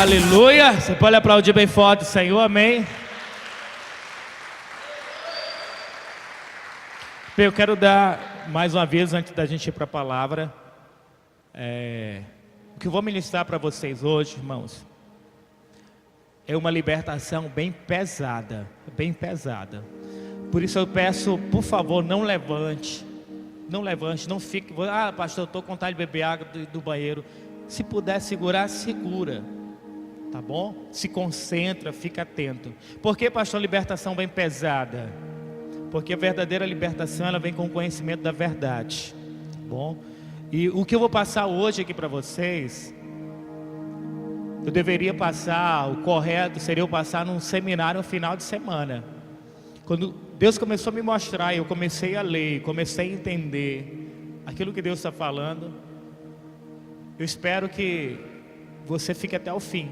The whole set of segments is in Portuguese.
Aleluia. Você pode aplaudir bem forte, Senhor, amém. Bem, eu quero dar mais uma vez, antes da gente ir para a palavra, o que eu vou ministrar para vocês hoje, irmãos, é uma libertação bem pesada, bem pesada. Por isso eu peço, por favor, não levante, não fique, pastor, eu estou com vontade de beber água do banheiro. Se puder segurar, segura, tá bom? Se concentra, fica atento. Por que, pastor, libertação bem pesada? Porque a verdadeira libertação, ela vem com o conhecimento da verdade, tá bom? E o que eu vou passar hoje aqui para vocês, eu deveria passar, o correto seria eu passar num seminário no final de semana. Quando Deus começou a me mostrar, eu comecei a ler, comecei a entender aquilo que Deus está falando. Eu espero que você fique até o fim,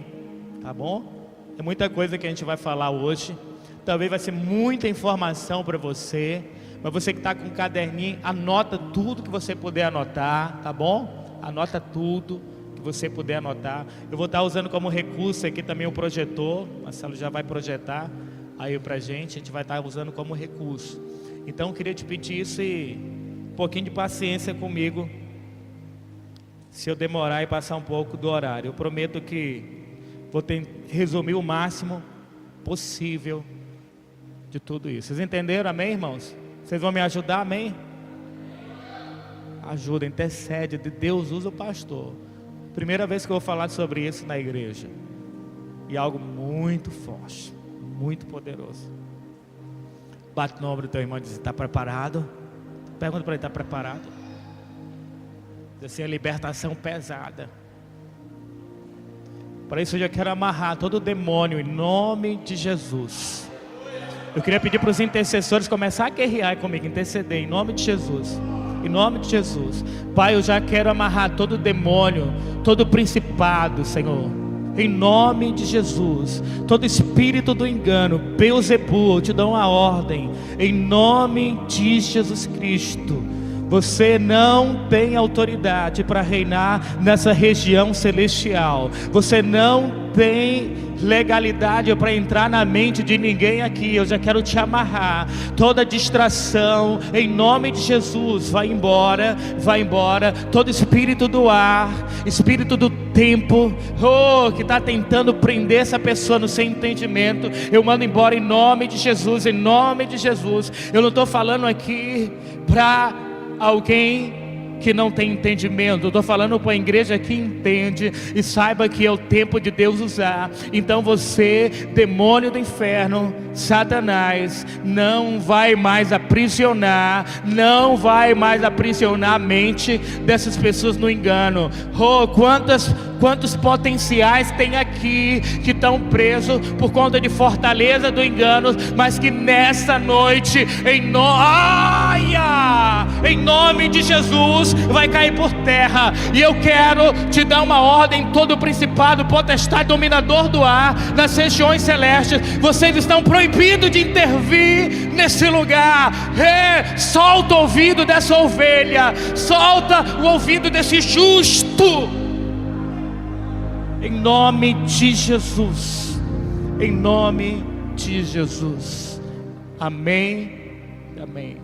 tá bom? É muita coisa que a gente vai falar hoje. Talvez vai ser muita informação para você, mas você que está com um caderninho, anota tudo que você puder anotar, tá bom? Anota tudo que você puder anotar. Eu vou estar usando como recurso aqui também o projetor. Marcelo já vai projetar aí pra gente, a gente vai estar usando como recurso. Então eu queria te pedir isso e um pouquinho de paciência comigo, se eu demorar e passar um pouco do horário. Eu prometo que vou resumir o máximo possível de tudo isso. Vocês entenderam, amém, irmãos? Vocês vão me ajudar, amém? Ajuda, intercede, Deus usa o pastor. Primeira vez que eu vou falar sobre isso na igreja, e algo muito forte, muito poderoso. Bate no ombro do teu irmão e diz: está preparado? Pergunta para ele: está preparado? Diz assim: a libertação pesada. Para isso eu já quero amarrar todo demônio em nome de Jesus. Eu queria pedir para os intercessores começar a guerrear comigo, interceder em nome de Jesus. Em nome de Jesus. Pai, eu já quero amarrar todo demônio, todo principado, Senhor, em nome de Jesus. Todo espírito do engano, Beelzebul, eu te dou uma ordem, em nome de Jesus Cristo. Você não tem autoridade para reinar nessa região celestial. Você não tem legalidade para entrar na mente de ninguém aqui. Eu já quero te amarrar. Toda distração, em nome de Jesus, vai embora, vai embora. Todo espírito do ar, espírito do tempo, que está tentando prender essa pessoa no seu entendimento, eu mando embora em nome de Jesus, em nome de Jesus. Eu não estou falando aqui para alguém que não tem entendimento, eu estou falando para a igreja que entende e saiba que é o tempo de Deus usar. Então você, demônio do inferno, Satanás, não vai mais aprisionar, não vai mais aprisionar a mente dessas pessoas no engano. Quantos potenciais tem aqui que estão presos por conta de fortaleza do engano, mas que nessa noite, em nome de Jesus, vai cair por terra. E eu quero te dar uma ordem: todo principado, potestade, dominador do ar, nas regiões celestes, vocês estão proibidos de intervir nesse lugar. Solta o ouvido dessa ovelha, solta o ouvido desse justo, em nome de Jesus, em nome de Jesus, amém, amém.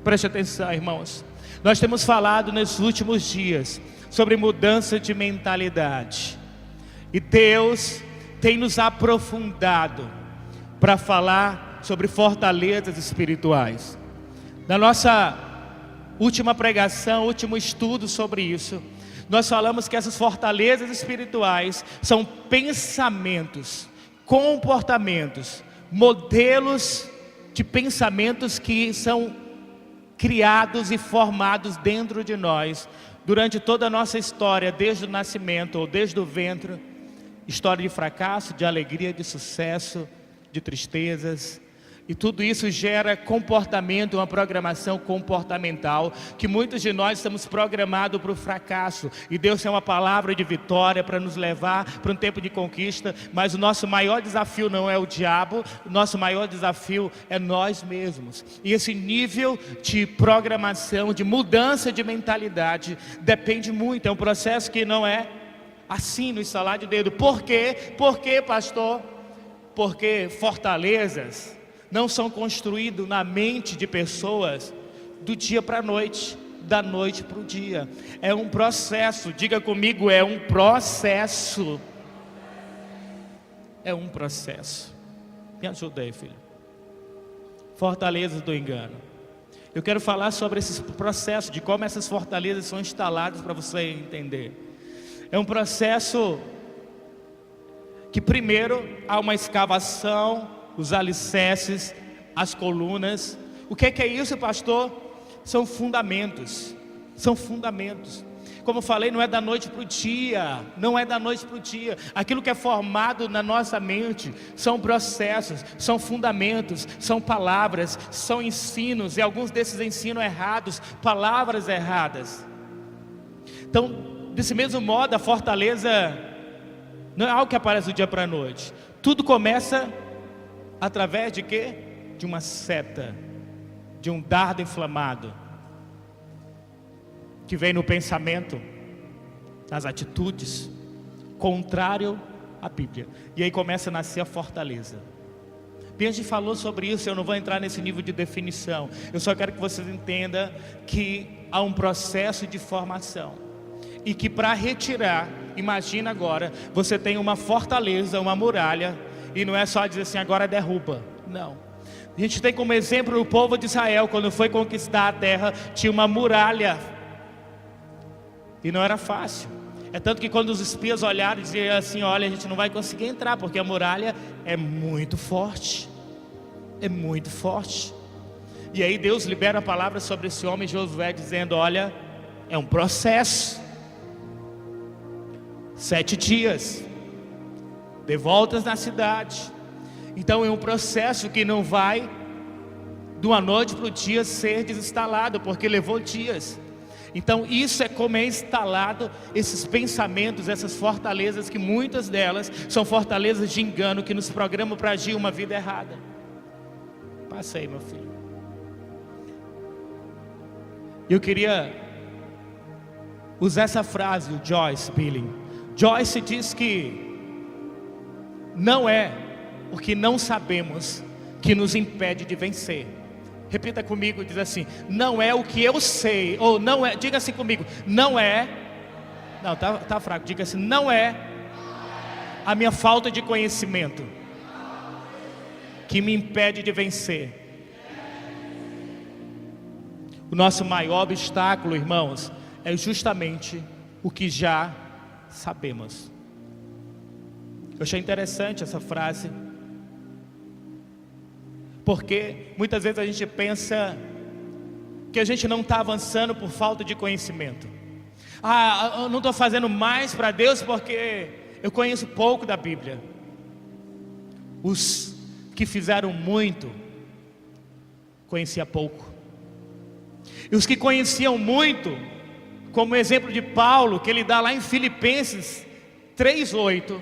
Preste atenção, irmãos. Nós temos falado nesses últimos dias sobre mudança de mentalidade, e Deus tem nos aprofundado para falar sobre fortalezas espirituais. Na nossa última pregação, último estudo sobre isso, nós falamos que essas fortalezas espirituais são pensamentos, comportamentos, modelos de pensamentos que são criados e formados dentro de nós durante toda a nossa história, desde o nascimento ou desde o ventre. História de fracasso, de alegria, de sucesso, de tristezas. E tudo isso gera comportamento, uma programação comportamental, que muitos de nós estamos programados para o fracasso. E Deus tem uma palavra de vitória para nos levar para um tempo de conquista. Mas o nosso maior desafio não é o diabo, o nosso maior desafio é nós mesmos. E esse nível de programação, de mudança de mentalidade, depende muito. É um processo que não é assim no estalar de dedo. Por quê? Por quê, pastor? Porque fortalezas não são construídas na mente de pessoas do dia para a noite, da noite para o dia. É um processo, diga comigo, é um processo. É um processo. Me ajuda aí, filho. Fortalezas do engano. Eu quero falar sobre esse processo, de como essas fortalezas são instaladas para você entender. É um processo que primeiro há uma escavação, os alicerces, as colunas. O que é isso, pastor? São fundamentos. São fundamentos. Como eu falei, não é da noite para o dia. Não é da noite para o dia. Aquilo que é formado na nossa mente são processos, são fundamentos, são palavras, são ensinos. E alguns desses ensinos errados, palavras erradas. Então, desse mesmo modo, a fortaleza não é algo que aparece do dia para a noite. Tudo começa através de quê? De uma seta, de um dardo inflamado, que vem no pensamento, nas atitudes, contrário à Bíblia. E aí começa a nascer a fortaleza. Benji falou sobre isso, eu não vou entrar nesse nível de definição. Eu só quero que vocês entendam que há um processo de formação. E que para retirar, imagina agora, você tem uma fortaleza, uma muralha, e não é só dizer assim, agora derruba. Não. A gente tem como exemplo o povo de Israel, quando foi conquistar a terra, tinha uma muralha. E não era fácil. É tanto que quando os espias olharam, diziam assim, olha, a gente não vai conseguir entrar, porque a muralha é muito forte. É muito forte. E aí Deus libera a palavra sobre esse homem Josué, dizendo, olha, é um processo. 7 dias, de voltas na cidade. Então é um processo que não vai de uma noite para o dia ser desinstalado, porque levou dias. Então isso é como é instalado esses pensamentos, essas fortalezas, que muitas delas são fortalezas de engano, que nos programam para agir uma vida errada. Passa aí, meu filho. Eu queria usar essa frase, o Joyce Billing. Joyce diz que não é o que não sabemos que nos impede de vencer. Repita comigo, diz assim, não é o que eu sei, ou não é, diga assim comigo, não é, não, tá fraco, diga assim, não é a minha falta de conhecimento que me impede de vencer. O nosso maior obstáculo, irmãos, é justamente o que já sabemos. Eu achei interessante essa frase, porque muitas vezes a gente pensa que a gente não está avançando por falta de conhecimento. Eu não estou fazendo mais para Deus porque eu conheço pouco da Bíblia. Os que fizeram muito, conhecia pouco. E os que conheciam muito, como o exemplo de Paulo, que ele dá lá em Filipenses 3:8,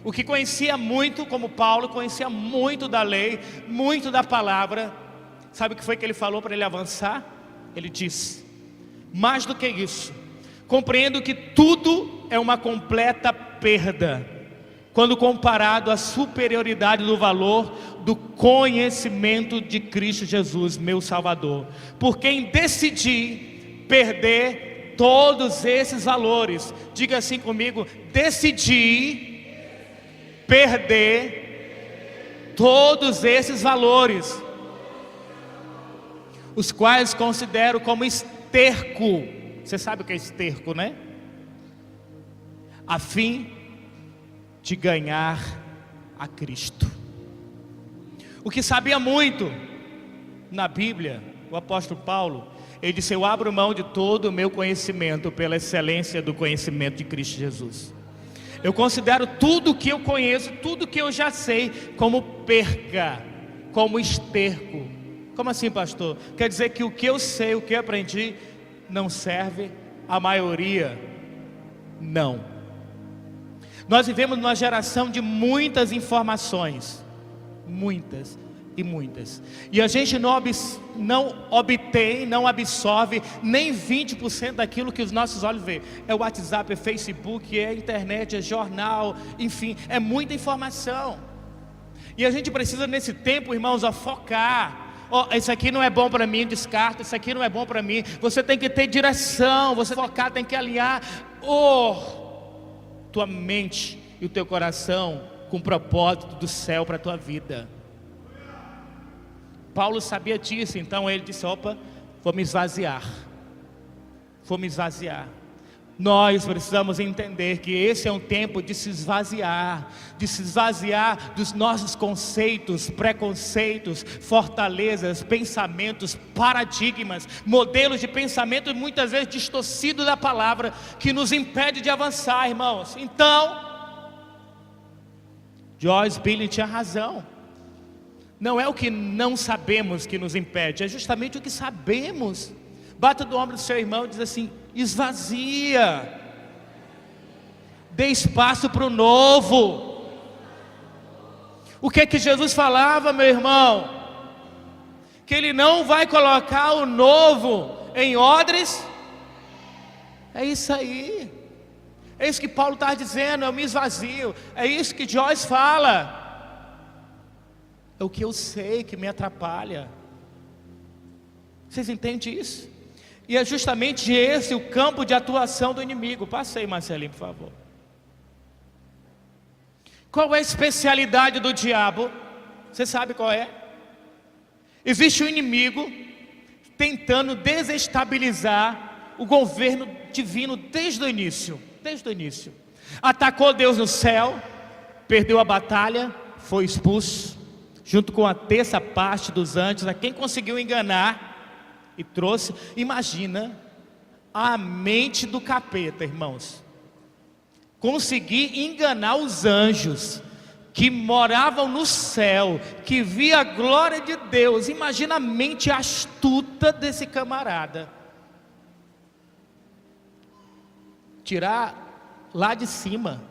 o que conhecia muito, como Paulo, conhecia muito da lei, muito da palavra. Sabe o que foi que ele falou para ele avançar? Ele disse, mais do que isso, compreendo que tudo é uma completa perda, quando comparado à superioridade do valor do conhecimento de Cristo Jesus, meu Salvador, por quem decidi perder todos esses valores. Diga assim comigo, decidi perder todos esses valores, os quais considero como esterco. Você sabe o que é esterco, né? A fim de ganhar a Cristo. O que sabia muito na Bíblia, o apóstolo Paulo, ele disse, eu abro mão de todo o meu conhecimento pela excelência do conhecimento de Cristo Jesus. Eu considero tudo que eu conheço, tudo que eu já sei, como perca, como esterco. Como assim, pastor? Quer dizer que o que eu sei, o que eu aprendi, não serve? A maioria, não. Nós vivemos numa geração de muitas informações, muitas, e muitas. E a gente não obtém, não absorve nem 20% daquilo que os nossos olhos veem. É o WhatsApp, é Facebook, é internet, é jornal, enfim, é muita informação. E a gente precisa nesse tempo, irmãos, focar. Isso aqui não é bom para mim, descarta. Isso aqui não é bom para mim. Você tem que ter direção, você focar, tem que alinhar tua mente e o teu coração com o propósito do céu para a tua vida. Paulo sabia disso, então ele disse: vou me esvaziar. Nós precisamos entender que esse é um tempo de se esvaziar dos nossos conceitos, preconceitos, fortalezas, pensamentos, paradigmas, modelos de pensamento muitas vezes distorcidos da palavra, que nos impede de avançar, irmãos. Então, Joyce Billy tinha razão. Não é o que não sabemos que nos impede, é justamente o que sabemos. Bata do ombro do seu irmão e diz assim: esvazia, dê espaço para o novo. O que é que Jesus falava, meu irmão? Que Ele não vai colocar o novo em odres. É isso aí. É isso que Paulo está dizendo: eu me esvazio. É isso que Joyce fala. É o que eu sei que me atrapalha. Vocês entendem isso? E é justamente esse o campo de atuação do inimigo. Passa aí, Marcelinho, por favor. Qual é a especialidade do diabo? Você sabe qual é? Existe um inimigo tentando desestabilizar o governo divino desde o início. Atacou Deus no céu, perdeu a batalha, foi expulso, junto com a terça parte dos anjos, a quem conseguiu enganar. E trouxe, imagina, a mente do capeta, irmãos. Conseguir enganar os anjos que moravam no céu, que via a glória de Deus. Imagina a mente astuta desse camarada. Tirar lá de cima.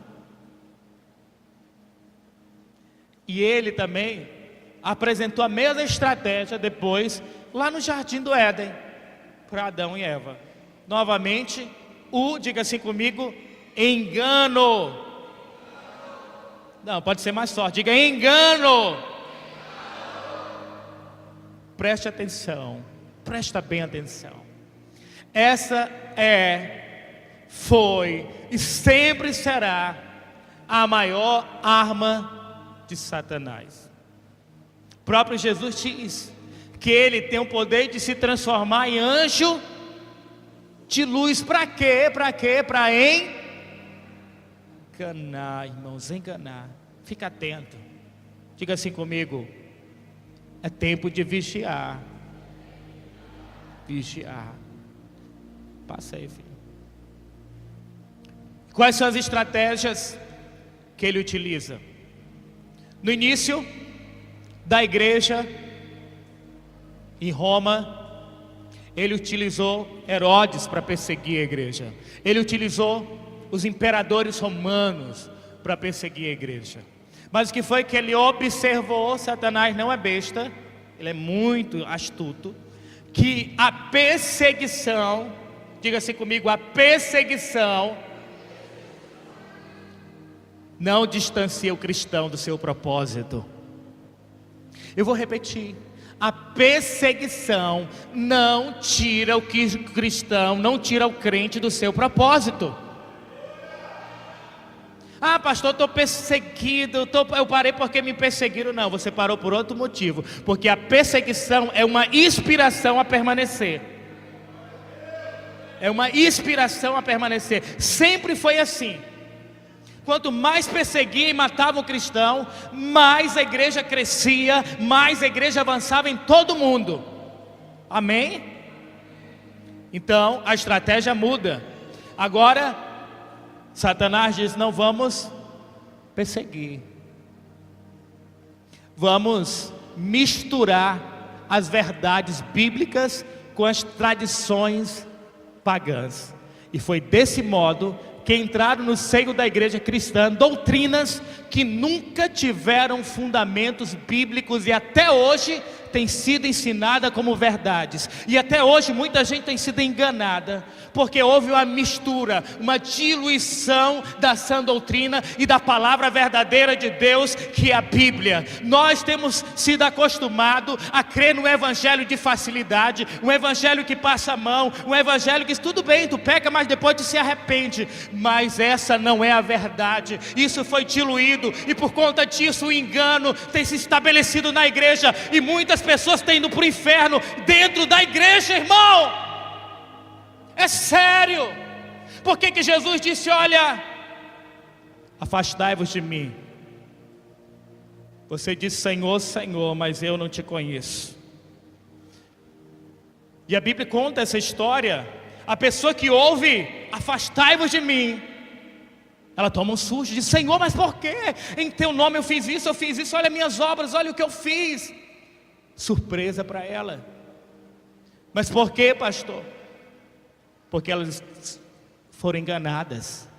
E ele também apresentou a mesma estratégia depois, lá no jardim do Éden, para Adão e Eva. Novamente, diga assim comigo, engano. Não, pode ser mais forte, diga engano. Preste atenção, presta bem atenção. Essa foi e sempre será a maior arma de Satanás. O próprio Jesus diz que ele tem o poder de se transformar em anjo de luz. Para quê? Para enganar, irmãos, enganar. Fica atento. Diga assim comigo: é tempo de vigiar. Passa aí, filho. Quais são as estratégias que ele utiliza? No início da igreja em Roma, ele utilizou Herodes para perseguir a igreja. Ele utilizou os imperadores romanos para perseguir a igreja. Mas o que foi que ele observou? Satanás não é besta, ele é muito astuto. Que a perseguição, diga assim comigo, a perseguição não distancia o cristão do seu propósito. Eu vou repetir: a perseguição não tira o cristão, não tira o crente do seu propósito. Ah, pastor, estou perseguido, eu parei porque me perseguiram. Não, você parou por outro motivo. Porque a perseguição é uma inspiração a permanecer. É uma inspiração a permanecer. Sempre foi assim. Quanto mais perseguia e matava o cristão, mais a igreja crescia, mais a igreja avançava em todo mundo. Amém? Então a estratégia muda. Agora Satanás diz: não vamos perseguir, vamos misturar as verdades bíblicas com as tradições pagãs. E foi desse modo que entraram no seio da igreja cristã doutrinas que nunca tiveram fundamentos bíblicos e até hoje tem sido ensinada como verdades, e até hoje muita gente tem sido enganada, porque houve uma mistura, uma diluição da sã doutrina e da palavra verdadeira de Deus, que é a Bíblia. Nós temos sido acostumados a crer no evangelho de facilidade, um evangelho que passa a mão, um evangelho que tudo bem, tu peca, mas depois tu se arrepende, mas essa não é a verdade. Isso foi diluído, e por conta disso o engano tem se estabelecido na igreja, e muitas pessoas têm ido para o inferno dentro da igreja, irmão. É sério. Por que Jesus disse: olha, afastai-vos de mim? Você diz Senhor, Senhor, mas eu não te conheço. E a Bíblia conta essa história. A pessoa que ouve afastai-vos de mim, ela toma um susto, diz: Senhor, mas por quê? Em teu nome eu fiz isso, olha minhas obras, olha o que eu fiz. Surpresa para ela. Mas por quê, pastor? Porque elas foram enganadas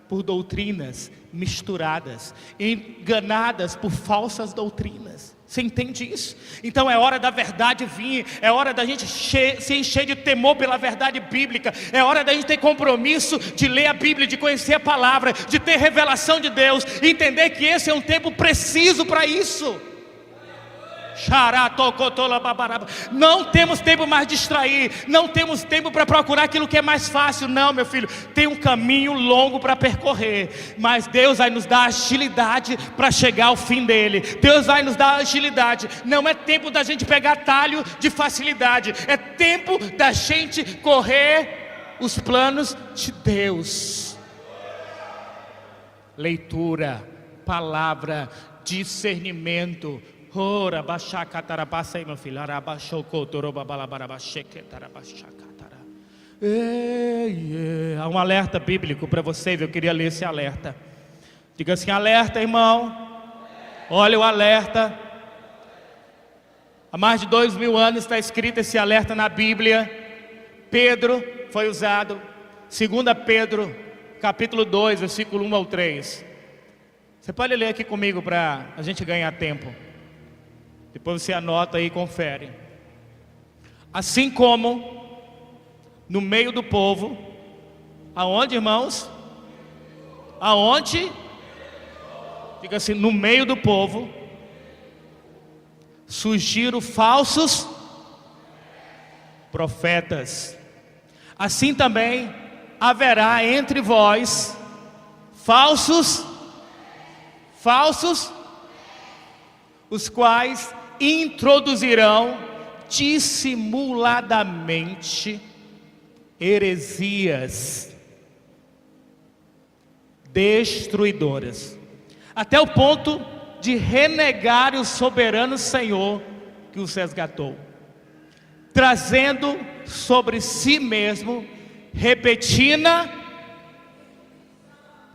por doutrinas misturadas, enganadas por falsas doutrinas. Você entende isso? Então é hora da verdade vir, é hora da gente se encher de temor pela verdade bíblica, é hora da gente ter compromisso de ler a Bíblia, de conhecer a palavra, de ter revelação de Deus, entender que esse é um tempo preciso para isso. Não temos tempo mais de distrair, não temos tempo para procurar aquilo que é mais fácil. Não, meu filho, tem um caminho longo para percorrer, mas Deus vai nos dar agilidade para chegar ao fim dele. Deus vai nos dar agilidade. Não é tempo da gente pegar atalho de facilidade, é tempo da gente correr os planos de Deus. Leitura, palavra, discernimento. Ora, baixa catarabassa aí, meu filho. Arabaixou cotoroba balabarabaxeque tarabachacatara. Há um alerta bíblico para você, eu queria ler esse alerta. Diga assim: alerta, irmão. Olha o alerta. Há mais de 2000 anos está escrito esse alerta na Bíblia. Pedro foi usado. 2 Pedro, capítulo 2, versículo 1 ao 3. Você pode ler aqui comigo para a gente ganhar tempo. Depois você anota aí e confere. Assim como no meio do povo, aonde, irmãos? Aonde? Diga assim: no meio do povo surgiram falsos profetas. Assim também haverá entre vós falsos, os quais introduzirão dissimuladamente heresias destruidoras, até o ponto de renegar o soberano Senhor que os resgatou, trazendo sobre si mesmo repentina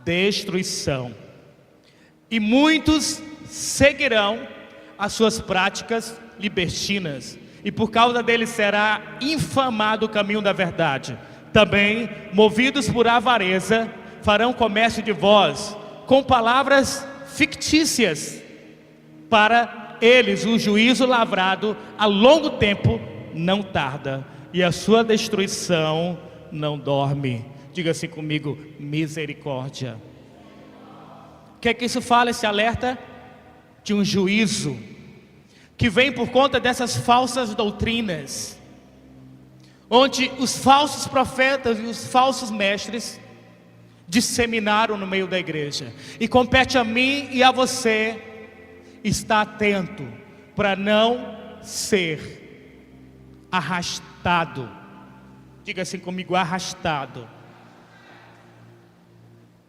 destruição. E muitos seguirão as suas práticas libertinas, e por causa deles será infamado o caminho da verdade. Também, movidos por avareza, farão comércio de vós com palavras fictícias. Para eles o juízo lavrado a longo tempo não tarda, e a sua destruição não dorme. Diga assim comigo: misericórdia. O que é que isso fala, esse alerta? De um juízo que vem por conta dessas falsas doutrinas, onde os falsos profetas e os falsos mestres disseminaram no meio da igreja. E compete a mim e a você estar atento para não ser arrastado. Diga assim comigo: arrastado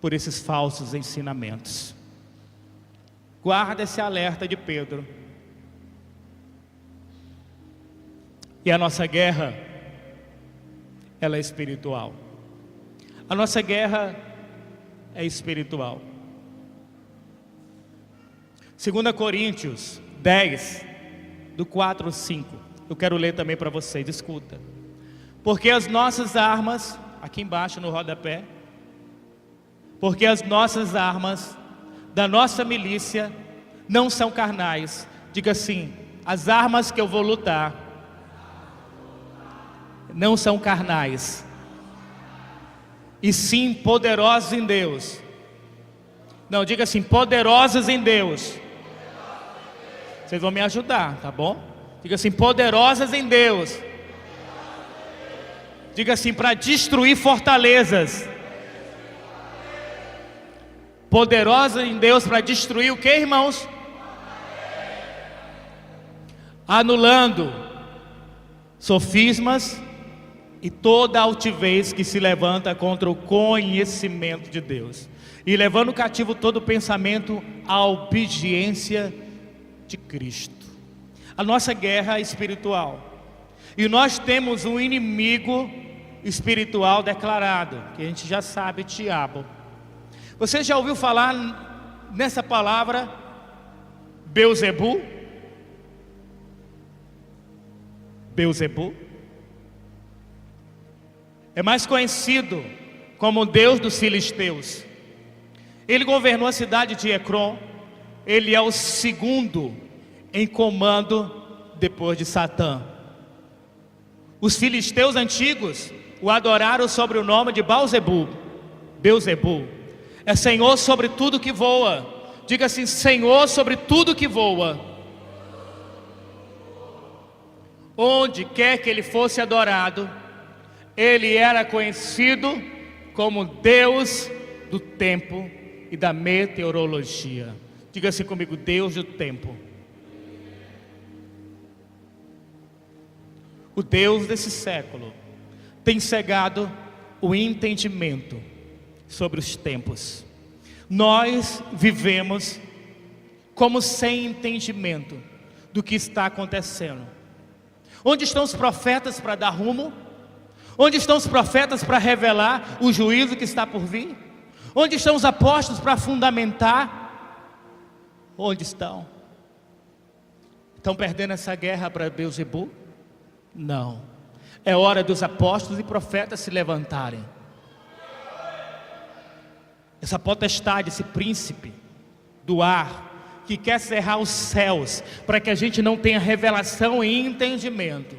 por esses falsos ensinamentos. Guarda esse alerta de Pedro. E a nossa guerra, ela é espiritual. A nossa guerra é espiritual. 2 Coríntios 10, do 4 ao 5. Eu quero ler também para vocês, escuta. Porque as nossas armas aqui embaixo no rodapé. Porque as nossas armas, da nossa milícia, não são carnais. Diga assim: as armas que eu vou lutar não são carnais, e sim poderosas em Deus. Não, diga assim: poderosas em Deus. Vocês vão me ajudar, tá bom? Diga assim: poderosas em Deus. Diga assim: para destruir fortalezas. Poderosa em Deus para destruir o que, irmãos? Anulando sofismas e toda altivez que se levanta contra o conhecimento de Deus, e levando cativo todo pensamento à obediência de Cristo. A nossa guerra é espiritual, e nós temos um inimigo espiritual declarado, que a gente já sabe, diabo. Você já ouviu falar nessa palavra Beuzebu? Beuzebu é mais conhecido como Deus dos filisteus. Ele governou a cidade de Ecrom. Ele é o segundo em comando depois de Satã. Os filisteus antigos o adoraram sobre o nome de Beuzebu. É Senhor sobre tudo que voa. Diga assim: Senhor sobre tudo que voa. Onde quer que ele fosse adorado, ele era conhecido como Deus do tempo e da meteorologia. Diga assim comigo: Deus do tempo. O Deus desse século tem cegado o entendimento sobre os tempos. Nós vivemos como sem entendimento do que está acontecendo. Onde estão os profetas para dar rumo? Onde estão os profetas para revelar o juízo que está por vir? Onde estão os apóstolos para fundamentar? Onde estão? Estão perdendo essa guerra para Beuzebu? Não. É hora dos apóstolos e profetas se levantarem. Essa potestade, esse príncipe do ar, que quer cerrar os céus, para que a gente não tenha revelação e entendimento,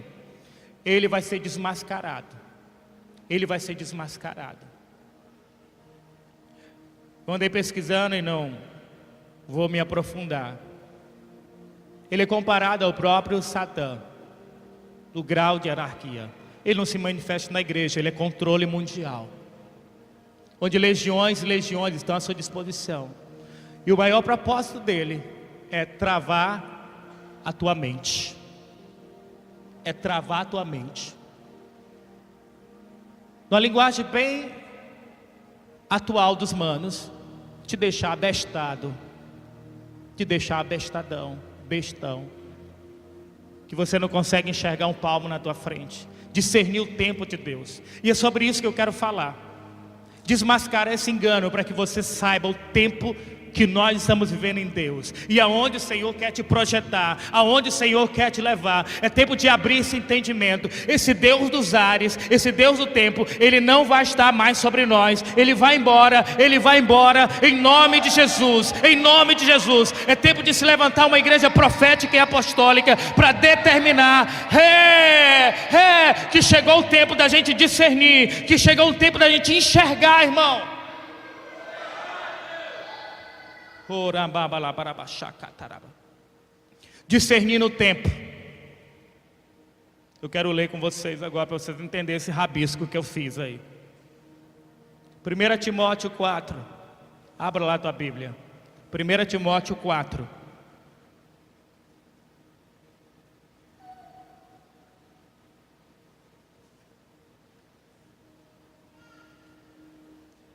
ele vai ser desmascarado. Ele vai ser desmascarado. Eu andei pesquisando e não vou me aprofundar. Ele é comparado ao próprio Satã, do grau de anarquia. Ele não se manifesta na igreja, ele é controle mundial, onde legiões e legiões estão à sua disposição. E o maior propósito dele é travar a tua mente. É travar a tua mente. Numa linguagem bem atual dos manos, te deixar abestado, te deixar abestadão, bestão, que você não consegue enxergar um palmo na tua frente, discernir o tempo de Deus. E é sobre isso que eu quero falar. Desmascarar esse engano para que você saiba o tempo que nós estamos vivendo em Deus, e aonde o Senhor quer te projetar, aonde o Senhor quer te levar. É tempo de abrir esse entendimento. Esse Deus dos ares, esse Deus do tempo, ele não vai estar mais sobre nós. Ele vai embora em nome de Jesus, em nome de Jesus. É tempo de se levantar uma igreja profética e apostólica para determinar que chegou o tempo da gente discernir, que chegou o tempo da gente enxergar, irmão. Discernindo o tempo. Eu quero ler com vocês agora para vocês entenderem esse rabisco que eu fiz aí. 1 Timóteo 4. Abra lá a tua Bíblia. 1 Timóteo 4.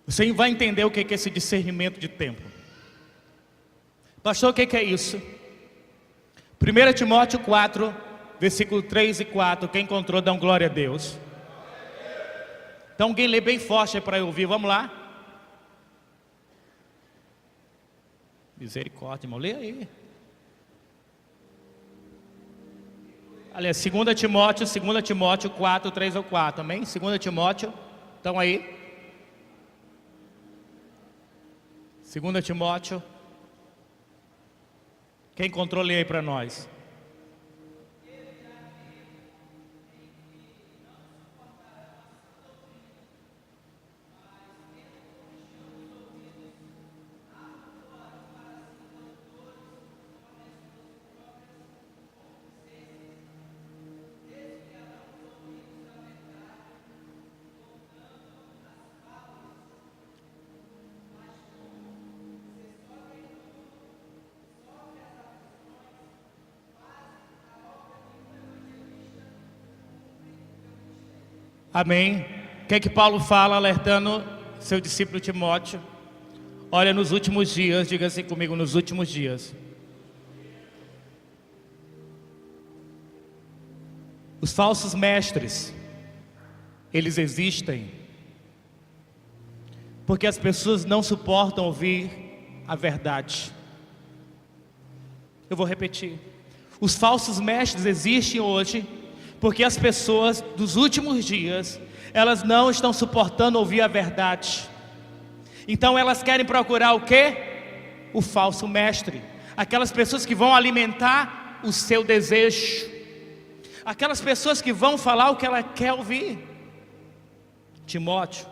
Você vai entender o que é esse discernimento de tempo. Pastor, o que é isso? 1 Timóteo 4, versículo 3 e 4. Quem encontrou, dá um glória a Deus. Então alguém lê bem forte para eu ouvir, vamos lá. Misericórdia, irmão, lê aí. Aliás, 2 Timóteo 4, 3 ou 4, amém? 2 Timóteo Estão aí? 2 Timóteo. Quem encontrou, lê aí para nós. Amém. O que é que Paulo fala, alertando seu discípulo Timóteo? Olha, nos últimos dias, diga assim comigo, nos últimos dias. Os falsos mestres, eles existem, porque as pessoas não suportam ouvir a verdade. Eu vou repetir. Os falsos mestres existem hoje, porque as pessoas dos últimos dias, elas não estão suportando ouvir a verdade. Então elas querem procurar o quê? O falso mestre. Aquelas pessoas que vão alimentar o seu desejo. Aquelas pessoas que vão falar o que ela quer ouvir. Timóteo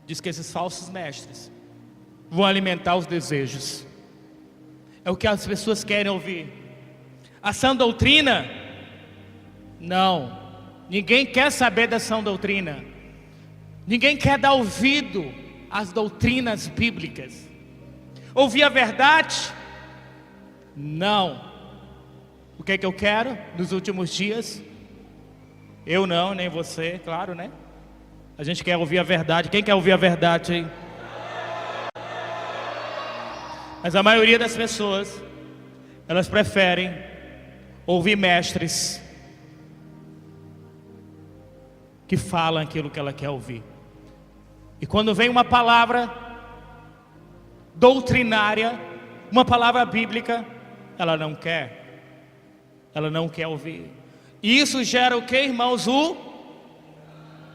diz que esses falsos mestres vão alimentar os desejos. É o que as pessoas querem ouvir. A sã doutrina, não, ninguém quer saber da sã doutrina. Ninguém quer dar ouvido às doutrinas bíblicas. Ouvir a verdade? Não. O que é que eu quero nos últimos dias? Eu não, nem você, claro, né? A gente quer ouvir a verdade. Quem quer ouvir a verdade aí? Mas a maioria das pessoas, elas preferem ouvir mestres que falam aquilo que ela quer ouvir. E quando vem uma palavra doutrinária, uma palavra bíblica, ela não quer ouvir. E isso gera o que, irmãos?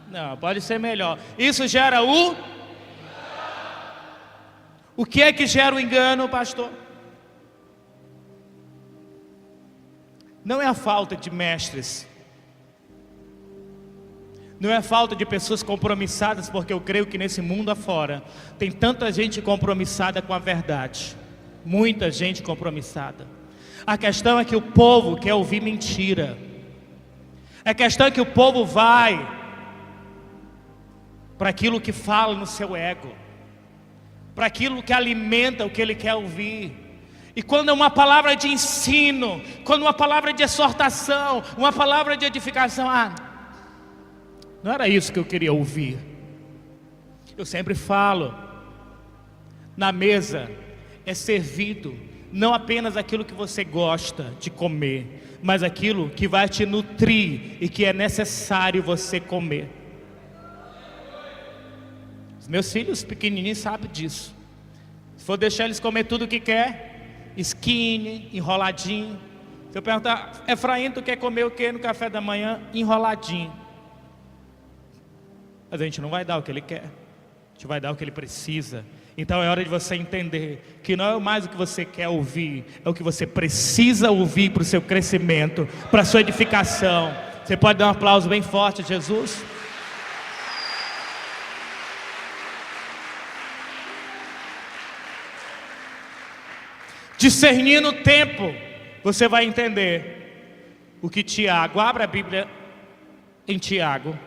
Não, pode ser melhor. Isso gera o que é que gera o engano, pastor? Não é a falta de mestres, não é a falta de pessoas compromissadas, porque eu creio que nesse mundo afora tem tanta gente compromissada com a verdade, muita gente compromissada. A questão é que o povo quer ouvir mentira. A questão é que o povo vai para aquilo que fala no seu ego, para aquilo que alimenta o que ele quer ouvir. E quando é uma palavra de ensino, quando uma palavra de exortação, uma palavra de edificação, não era isso que eu queria ouvir. Eu sempre falo, na mesa é servido não apenas aquilo que você gosta de comer, mas aquilo que vai te nutrir e que é necessário você comer. Os meus filhos pequenininhos sabem disso. Se for deixar eles comer tudo o que quer, skinny, enroladinho. Se eu perguntar, Efraim, tu quer comer o que no café da manhã? Enroladinho. Mas a gente não vai dar o que ele quer, a gente vai dar o que ele precisa. Então é hora de você entender que não é mais o que você quer ouvir, é o que você precisa ouvir para o seu crescimento, para a sua edificação. Você pode dar um aplauso bem forte a Jesus? Discernindo o tempo, você vai entender o que Tiago, abra a Bíblia em Tiago,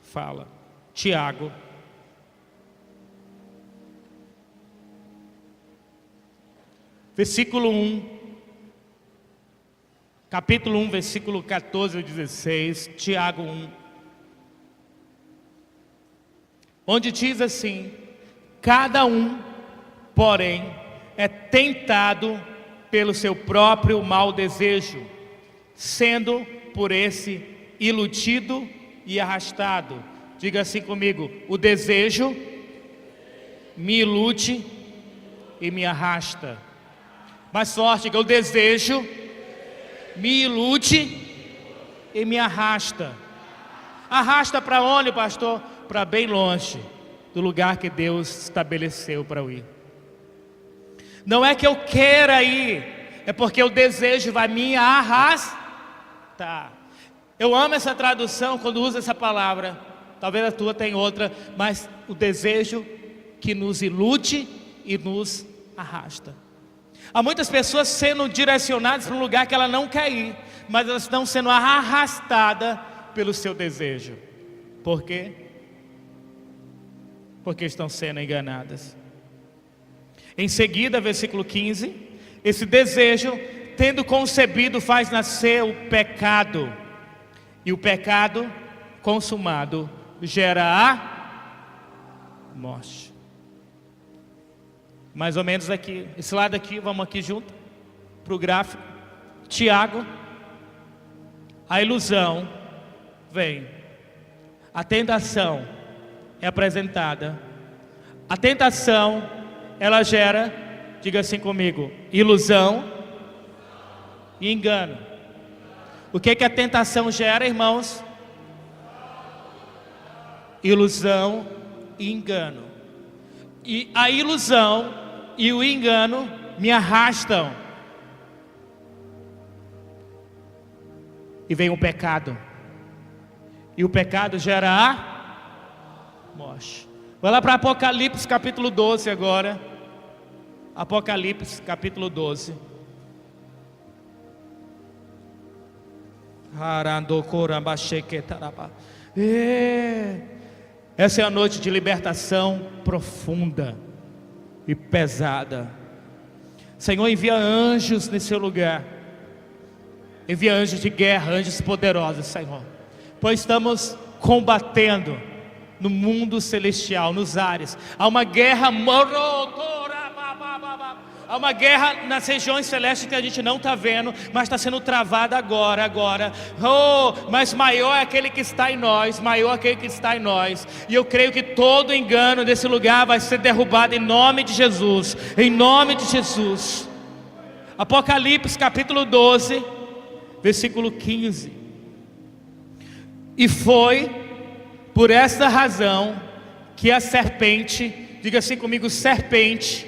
fala. Tiago, versículo 1, capítulo 1, versículo 14 a 16, Tiago 1, onde diz assim: cada um, porém, é tentado pelo seu próprio mau desejo, sendo por esse iludido e arrastado. Diga assim comigo: o desejo me ilude e me arrasta. Mais forte, diga: o desejo me ilude e me arrasta. Arrasta para onde, pastor? para bem longe do lugar que Deus estabeleceu para eu ir. Não é que eu queira ir, é porque o desejo vai me arrastar. Eu amo essa tradução quando usa essa palavra. Talvez a tua tenha outra, mas o desejo que nos ilude e nos arrasta. Há muitas pessoas sendo direcionadas para um lugar que ela não quer ir, mas elas estão sendo arrastadas pelo seu desejo. Por quê? Porque estão sendo enganadas. Em seguida, versículo 15: esse desejo, tendo concebido, faz nascer o pecado, e o pecado consumado gera a morte. Mais ou menos aqui, esse lado aqui, vamos aqui junto para o gráfico. Tiago, a ilusão vem, a tentação é apresentada, a tentação ela gera, diga assim comigo, ilusão e engano. O que a tentação gera, irmãos? Ilusão e engano. E a ilusão e o engano me arrastam. E vem o pecado. E o pecado gera a morte. Vai lá para Apocalipse capítulo 12 agora. Apocalipse capítulo 12. Essa é a noite de libertação profunda e pesada. Senhor, envia anjos nesse lugar. Envia anjos de guerra, anjos poderosos, Senhor. Pois estamos combatendo no mundo celestial, nos ares. Há uma guerra há uma guerra nas regiões celestes que a gente não está vendo, mas está sendo travada agora. Mas maior é aquele que está em nós, maior é aquele que está em nós. E eu creio que todo engano desse lugar vai ser derrubado em nome de Jesus. Em nome de Jesus. Apocalipse capítulo 12, versículo 15. E foi por esta razão que a serpente, diga assim comigo, serpente,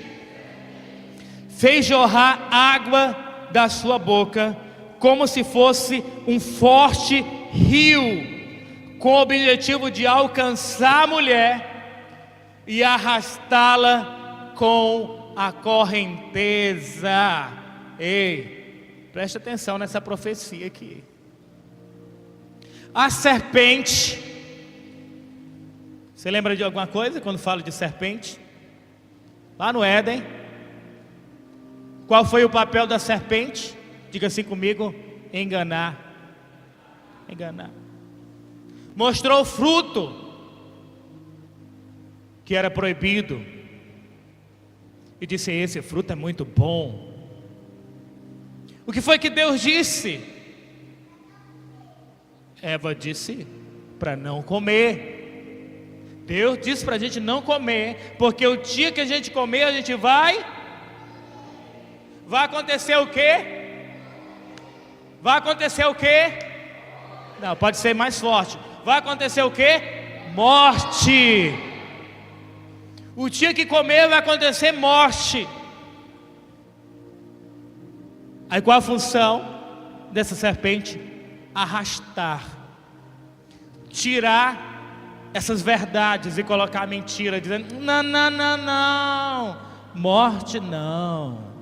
fez jorrar água da sua boca, como se fosse um forte rio, com o objetivo de alcançar a mulher e arrastá-la com a correnteza. Ei, preste atenção nessa profecia aqui. A serpente, você lembra de alguma coisa quando falo de serpente? Lá no Éden, qual foi o papel da serpente? Diga assim comigo, enganar. Enganar. Mostrou o fruto que era proibido e disse: esse fruto é muito bom. O que foi que Deus disse? Eva disse para não comer. Deus disse para a gente não comer, porque o dia que a gente comer, a gente vai acontecer o quê? Vai acontecer o quê? Não, pode ser mais forte. Vai acontecer o quê? Morte. O dia que comer vai acontecer morte. Aí qual a função dessa serpente? Arrastar, tirar essas verdades e colocar a mentira, dizendo: não, morte não,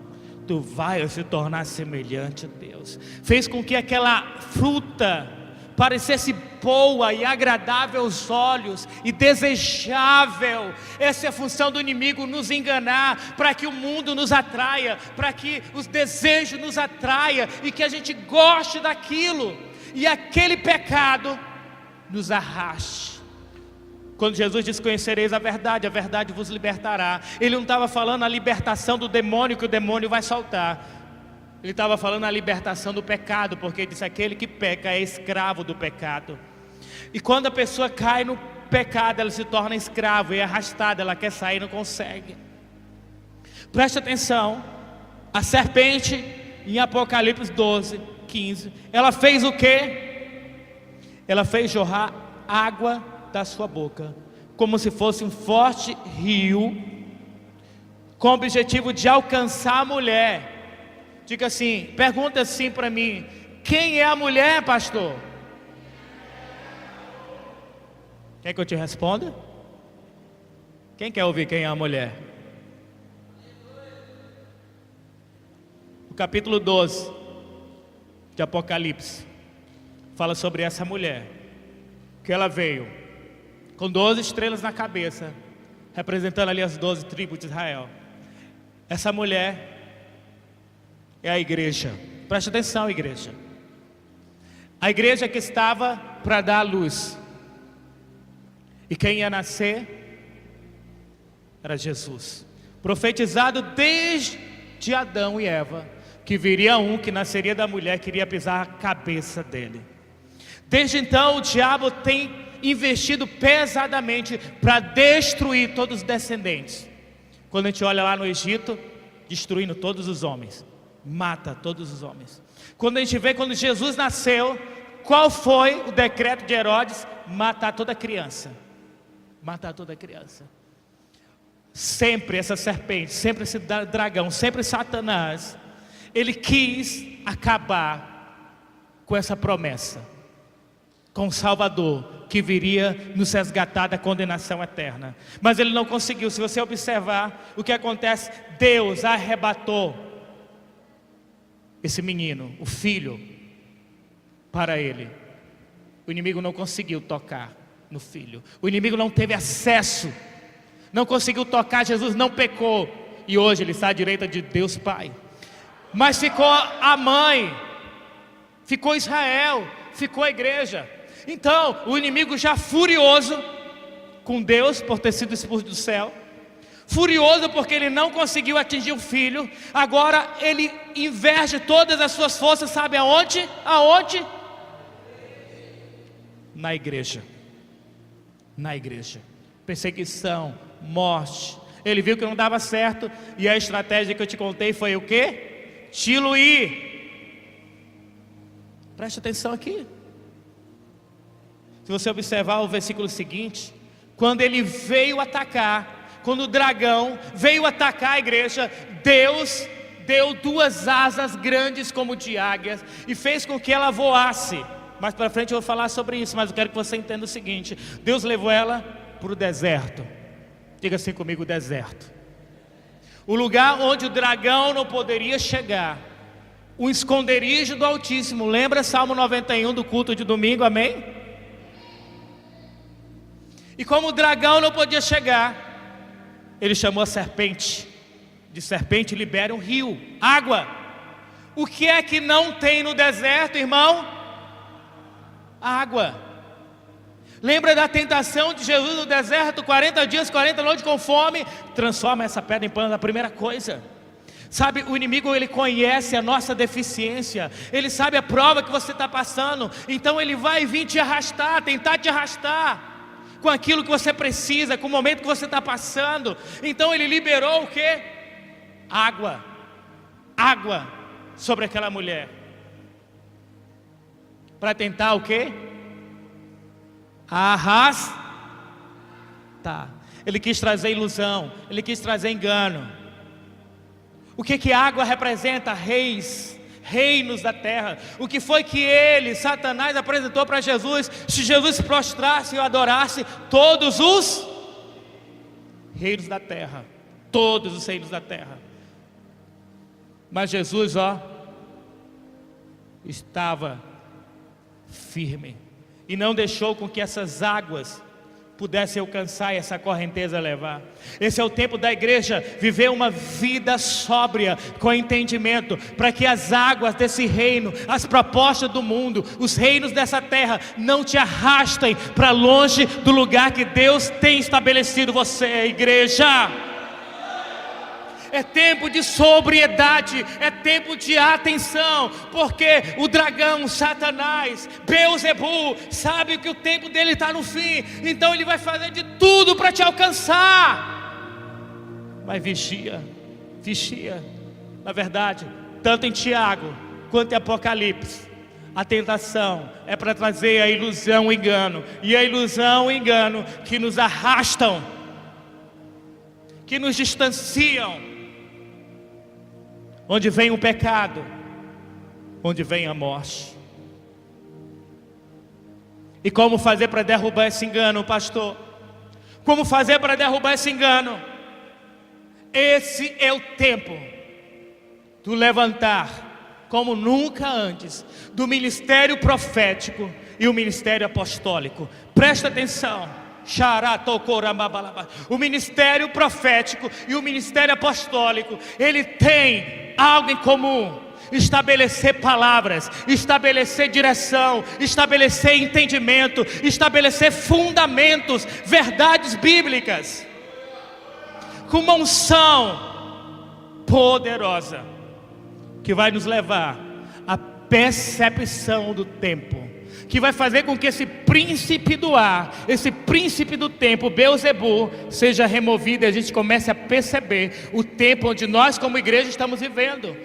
tu vai se tornar semelhante a Deus. Fez com que aquela fruta parecesse boa e agradável aos olhos e desejável. Essa é a função do inimigo, nos enganar, para que o mundo nos atraia, para que os desejos nos atraia e que a gente goste daquilo. E aquele pecado nos arraste. Quando Jesus diz: conhecereis a verdade vos libertará. Ele não estava falando a libertação do demônio, que o demônio vai soltar. Ele estava falando a libertação do pecado, porque ele disse: aquele que peca é escravo do pecado. E quando a pessoa cai no pecado, ela se torna escravo e é arrastada, ela quer sair e não consegue. Preste atenção, a serpente em Apocalipse 12, 15, ela fez o quê? Ela fez jorrar água da sua boca, como se fosse um forte rio, com o objetivo de alcançar a mulher. Diga assim, pergunta assim para mim: quem é a mulher, pastor? Quer que eu te responda? Quem quer ouvir quem é a mulher? O capítulo 12 de Apocalipse fala sobre essa mulher, que ela veio com 12 estrelas na cabeça, representando ali as 12 tribos de Israel. Essa mulher é a igreja. Preste atenção, igreja. A igreja que estava para dar a luz. E quem ia nascer era Jesus, profetizado desde Adão e Eva, que viria um que nasceria da mulher, que iria pisar a cabeça dele. Desde então o diabo tem investido pesadamente para destruir todos os descendentes. Quando a gente olha lá no Egito, destruindo todos os homens, mata todos os homens. Quando a gente vê quando Jesus nasceu, qual foi o decreto de Herodes? Matar toda criança. Matar toda criança. Sempre essa serpente, sempre esse dragão, sempre Satanás, ele quis acabar com essa promessa, com o Salvador que viria nos resgatar da condenação eterna. Mas ele não conseguiu. Se você observar o que acontece, Deus arrebatou esse menino, o filho, para ele. O inimigo não conseguiu tocar no filho. O inimigo não teve acesso, não conseguiu tocar. Jesus não pecou, e hoje ele está à direita de Deus Pai. Mas ficou a mãe, ficou Israel, ficou a igreja. Então o inimigo, já furioso com Deus por ter sido expulso do céu, furioso porque ele não conseguiu atingir o filho, agora ele inverte todas as suas forças, sabe aonde? Aonde? Na igreja. Na igreja. Perseguição, morte. Ele viu que não dava certo, e a estratégia que eu te contei foi o quê? Diluir. Preste atenção aqui. Se você observar o versículo seguinte, quando ele veio atacar, quando o dragão veio atacar a igreja, Deus deu 2 asas grandes como de águias e fez com que ela voasse. Mais para frente eu vou falar sobre isso, mas eu quero que você entenda o seguinte: Deus levou ela para o deserto. Diga assim comigo: deserto. O lugar onde o dragão não poderia chegar, o esconderijo do Altíssimo. Lembra Salmo 91 do culto de domingo, amém? E como o dragão não podia chegar, ele chamou a serpente. De serpente libera um rio, água. O que é que não tem no deserto, irmão? Água. Lembra da tentação de Jesus no deserto, 40 dias, 40 noites com fome? Transforma essa pedra em pão, a primeira coisa. Sabe, o inimigo, ele conhece a nossa deficiência, ele sabe a prova que você está passando, então ele vai vir te arrastar, tentar te arrastar com aquilo que você precisa, com o momento que você está passando. Então ele liberou o quê? Água. Água sobre aquela mulher, para tentar o quê? Arrastar. Ele quis trazer ilusão, ele quis trazer engano. O que a água representa? Reis, reinos da terra. O que foi que ele, Satanás, apresentou para Jesus? Se Jesus se prostrasse e o adorasse, todos os reinos da terra, todos os reinos da terra. Mas Jesus, estava firme e não deixou com que essas águas pudessem alcançar e essa correnteza levar. Esse é o tempo da igreja viver uma vida sóbria, com entendimento, para que as águas desse reino, as propostas do mundo, os reinos dessa terra não te arrastem para longe do lugar que Deus tem estabelecido você, igreja. É tempo de sobriedade, é tempo de atenção, porque o dragão, Satanás, Beelzebu, sabe que o tempo dele está no fim, então ele vai fazer de tudo para te alcançar. Mas vigia, vigia. Na verdade, tanto em Tiago quanto em Apocalipse, A tentação é para trazer a ilusão, o engano. E a ilusão, o engano que nos arrastam, que nos distanciam. Onde vem o pecado, onde vem a morte. E como fazer para derrubar esse engano, pastor? Como fazer para derrubar esse engano? Esse é o tempo do levantar, como nunca antes, do ministério profético e o ministério apostólico. Presta atenção. O ministério profético e o ministério apostólico, ele tem algo em comum: estabelecer palavras, estabelecer direção, estabelecer entendimento, estabelecer fundamentos, verdades bíblicas, com uma unção poderosa, que vai nos levar à percepção do tempo, que vai fazer com que esse príncipe do ar, esse príncipe do tempo, Beelzebul, seja removido, e a gente comece a perceber o tempo onde nós como igreja estamos vivendo.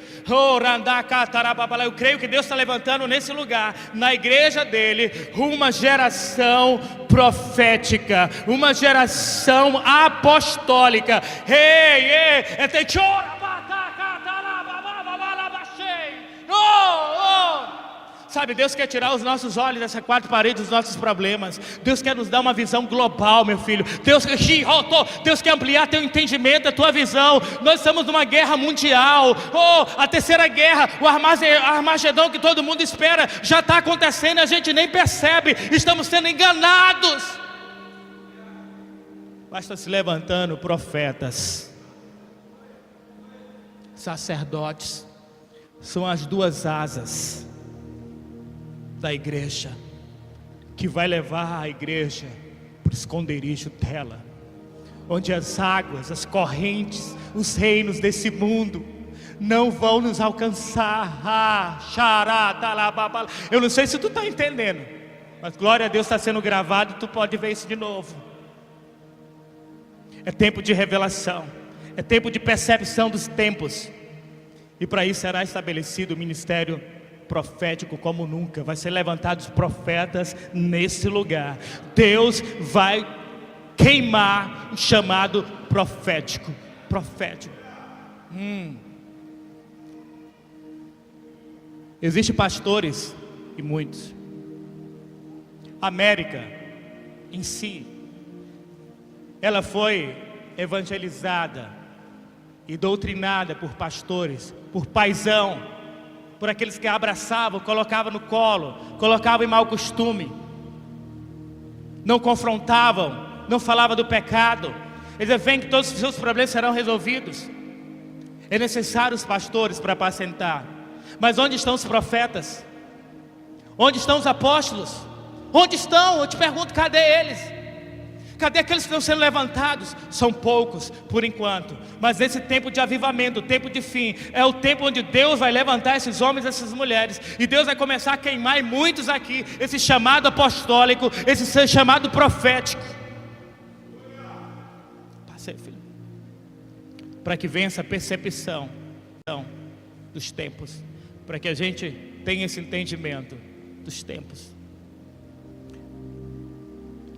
Eu creio que Deus está levantando nesse lugar, na igreja dele, uma geração profética, uma geração apostólica. Sabe, Deus quer tirar os nossos olhos dessa quarta parede dos nossos problemas. Deus quer nos dar uma visão global, meu filho. Deus quer ampliar teu entendimento, a tua visão. Nós estamos numa guerra mundial. A terceira guerra, o Armagedon que todo mundo espera, já está acontecendo e a gente nem percebe. Estamos sendo enganados. Mas estão se levantando profetas, sacerdotes. São as duas asas da igreja, que vai levar a igreja para o esconderijo dela, onde as águas, as correntes, os reinos desse mundo não vão nos alcançar. Eu não sei se tu está entendendo, mas glória a Deus, está sendo gravado e tu pode ver isso de novo. É tempo de revelação, é tempo de percepção dos tempos, e para isso será estabelecido o ministério profético como nunca. Vai ser levantados profetas nesse lugar. Deus vai queimar o chamado profético. Existem pastores, e muitos. A América em si, ela foi evangelizada e doutrinada por pastores, por paisão, por aqueles que abraçavam, colocavam no colo, colocavam em mau costume, não confrontavam, não falavam do pecado. Eles diziam: vem que todos os seus problemas serão resolvidos. É necessário os pastores para apacentar. Mas onde estão os profetas? Onde estão os apóstolos? Onde estão? Eu te pergunto, cadê eles? Cadê aqueles que estão sendo levantados? São poucos por enquanto, mas esse tempo de avivamento, o tempo de fim, é o tempo onde Deus vai levantar esses homens e essas mulheres, e Deus vai começar a queimar em muitos aqui esse chamado apostólico, esse chamado profético. Passei, filho. Para que venha essa percepção dos tempos, para que a gente tenha esse entendimento dos tempos.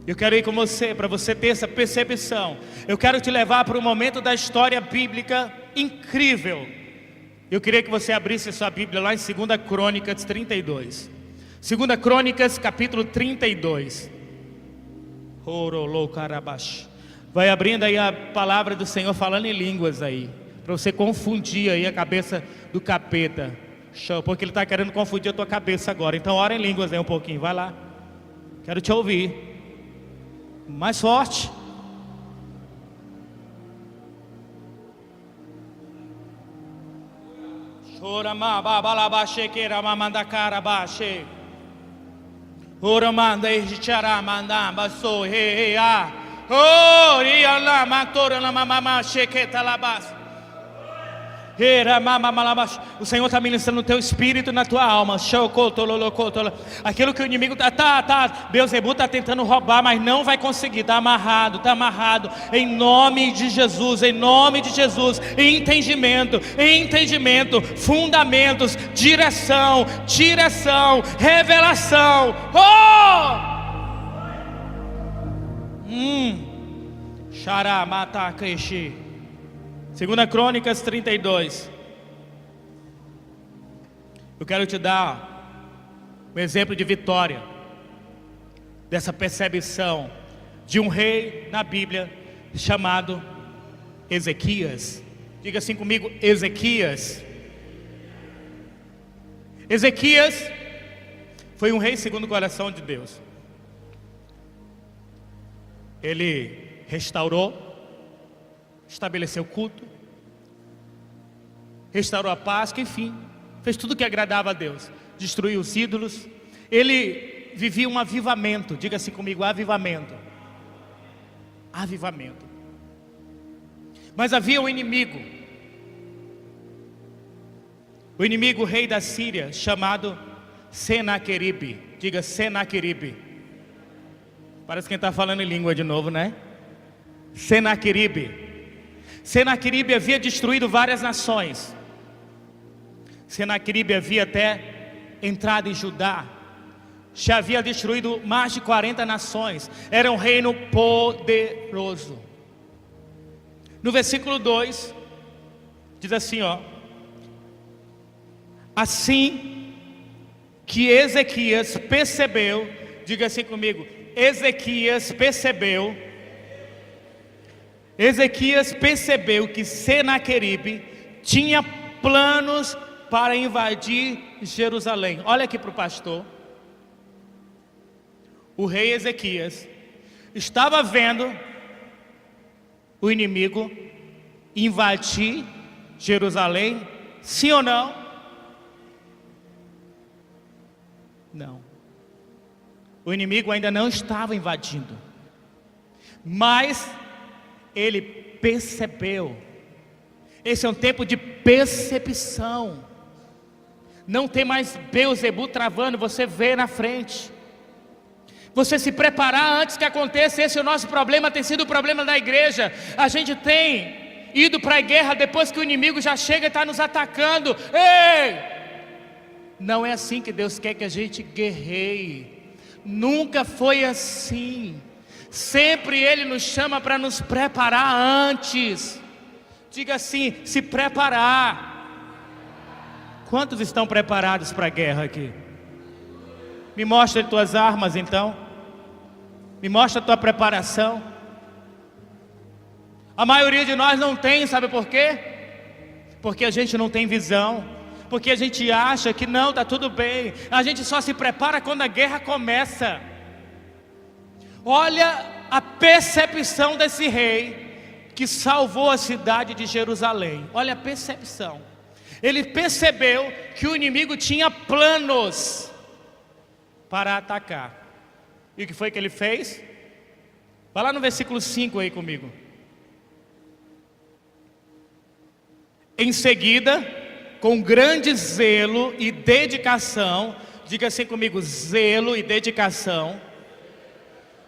Eu quero ir com você, para você ter essa percepção. Eu quero te levar para um momento da história bíblica incrível. Eu queria que você abrisse sua Bíblia lá em 2 Crônicas 32. 2 Crônicas capítulo 32. Vai abrindo aí a palavra do Senhor falando em línguas aí, para você confundir aí a cabeça do capeta. Show, porque ele está querendo confundir a tua cabeça agora. Então ora em línguas aí um pouquinho, vai lá. Quero te ouvir. Mais forte. Chorama babalabaxe queramamandakara baxe. Oramanda ejcharamanda baso he a. Oh riala matora la mama chequeta labas. O Senhor está ministrando no teu espírito e na tua alma. Aquilo que o inimigo Beelzebul está tentando roubar, mas não vai conseguir. Está amarrado, está amarrado. Em nome de Jesus, em nome de Jesus. Entendimento, fundamentos, direção, revelação. Xaramata Kreshi. 2 Crônicas 32. Eu quero te dar um exemplo de vitória, dessa percepção de um rei na Bíblia chamado Ezequias. Diga assim comigo: Ezequias. Ezequias foi um rei segundo o coração de Deus. Ele restaurou, estabeleceu culto, restaurou a paz, enfim, fez tudo que agradava a Deus, destruiu os ídolos. Ele vivia um avivamento. Diga assim comigo: avivamento. Avivamento. Mas havia um inimigo, o rei da Síria, chamado Senaqueribe. Diga Senaqueribe. Parece quem está falando em língua de novo, né? Senaqueribe. Senaqueribe havia destruído várias nações. Senaqueribe havia até entrado em Judá. Já havia destruído mais de 40 nações. Era um reino poderoso. No versículo 2 diz assim, assim que Ezequias percebeu, diga assim comigo: Ezequias percebeu que Senaqueribe tinha planos para invadir Jerusalém. Olha aqui para o pastor. O rei Ezequias estava vendo o inimigo invadir Jerusalém, sim ou não? Não. O inimigo ainda não estava invadindo, mas ele percebeu. Esse é um tempo de percepção. Não tem mais Beelzebul travando, você vê na frente. Você se preparar antes que aconteça. Esse é o nosso problema, tem sido o problema da igreja. A gente tem ido para a guerra depois que o inimigo já chega e está nos atacando. Ei! Não é assim que Deus quer que a gente guerreie. Nunca foi assim. Sempre Ele nos chama para nos preparar antes. Diga assim: se preparar. Quantos estão preparados para a guerra aqui? Me mostra as tuas armas então. Me mostra a tua preparação. A maioria de nós não tem, sabe por quê? Porque a gente não tem visão. Porque a gente acha que não, está tudo bem. A gente só se prepara quando a guerra começa. Olha a percepção desse rei que salvou a cidade de Jerusalém. Olha a percepção. Ele percebeu que o inimigo tinha planos para atacar. E o que foi que ele fez? Vai lá no versículo 5 aí comigo. Em seguida, com grande zelo e dedicação, diga assim comigo: zelo e dedicação.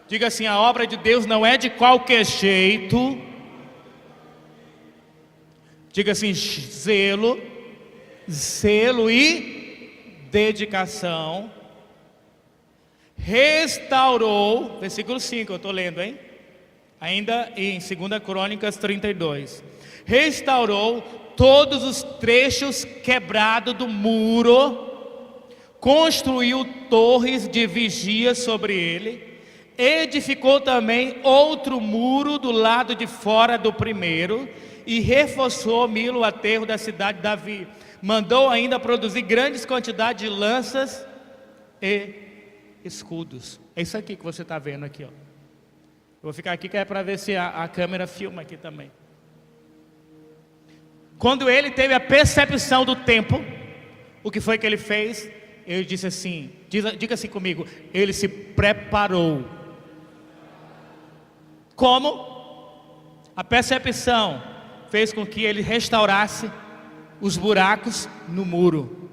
Diga assim: a obra de Deus não é de qualquer jeito. Diga assim: zelo e dedicação. Restaurou, versículo 5, eu estou lendo, hein? Ainda em 2 Crônicas 32. Restaurou todos os trechos quebrados do muro, construiu torres de vigia sobre ele, edificou também outro muro do lado de fora do primeiro, e reforçou Milo, o aterro da cidade de Davi. Mandou ainda produzir grandes quantidades de lanças e escudos. É isso aqui que você está vendo aqui, ó. Eu vou ficar aqui que é para ver se a câmera filma aqui também. Quando ele teve a percepção do tempo, o que foi que ele fez? Ele disse assim, diga assim comigo: ele se preparou. Como? A percepção fez com que ele restaurasse os buracos no muro.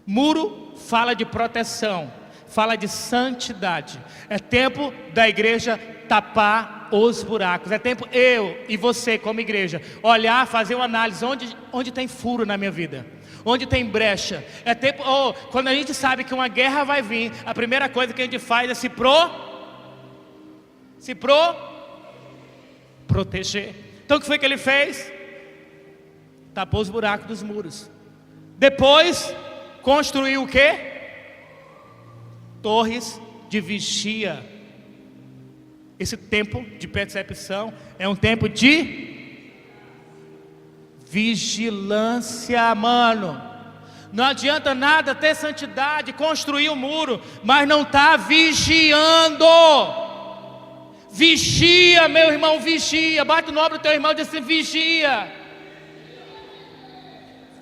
Muro fala de proteção, fala de santidade. É tempo da igreja tapar os buracos. É tempo eu e você como igreja olhar, fazer uma análise onde tem furo na minha vida, onde tem brecha. É tempo, quando a gente sabe que uma guerra vai vir, a primeira coisa que a gente faz é se proteger. Então o que foi que ele fez? Tapou os buracos dos muros. Depois construiu o quê? Torres de vigia. Esse tempo de percepção é um tempo de vigilância, mano. Não adianta nada ter santidade, construir um muro, mas não está vigiando. Vigia, meu irmão, vigia. Bate o nome do teu irmão e diz assim: vigia.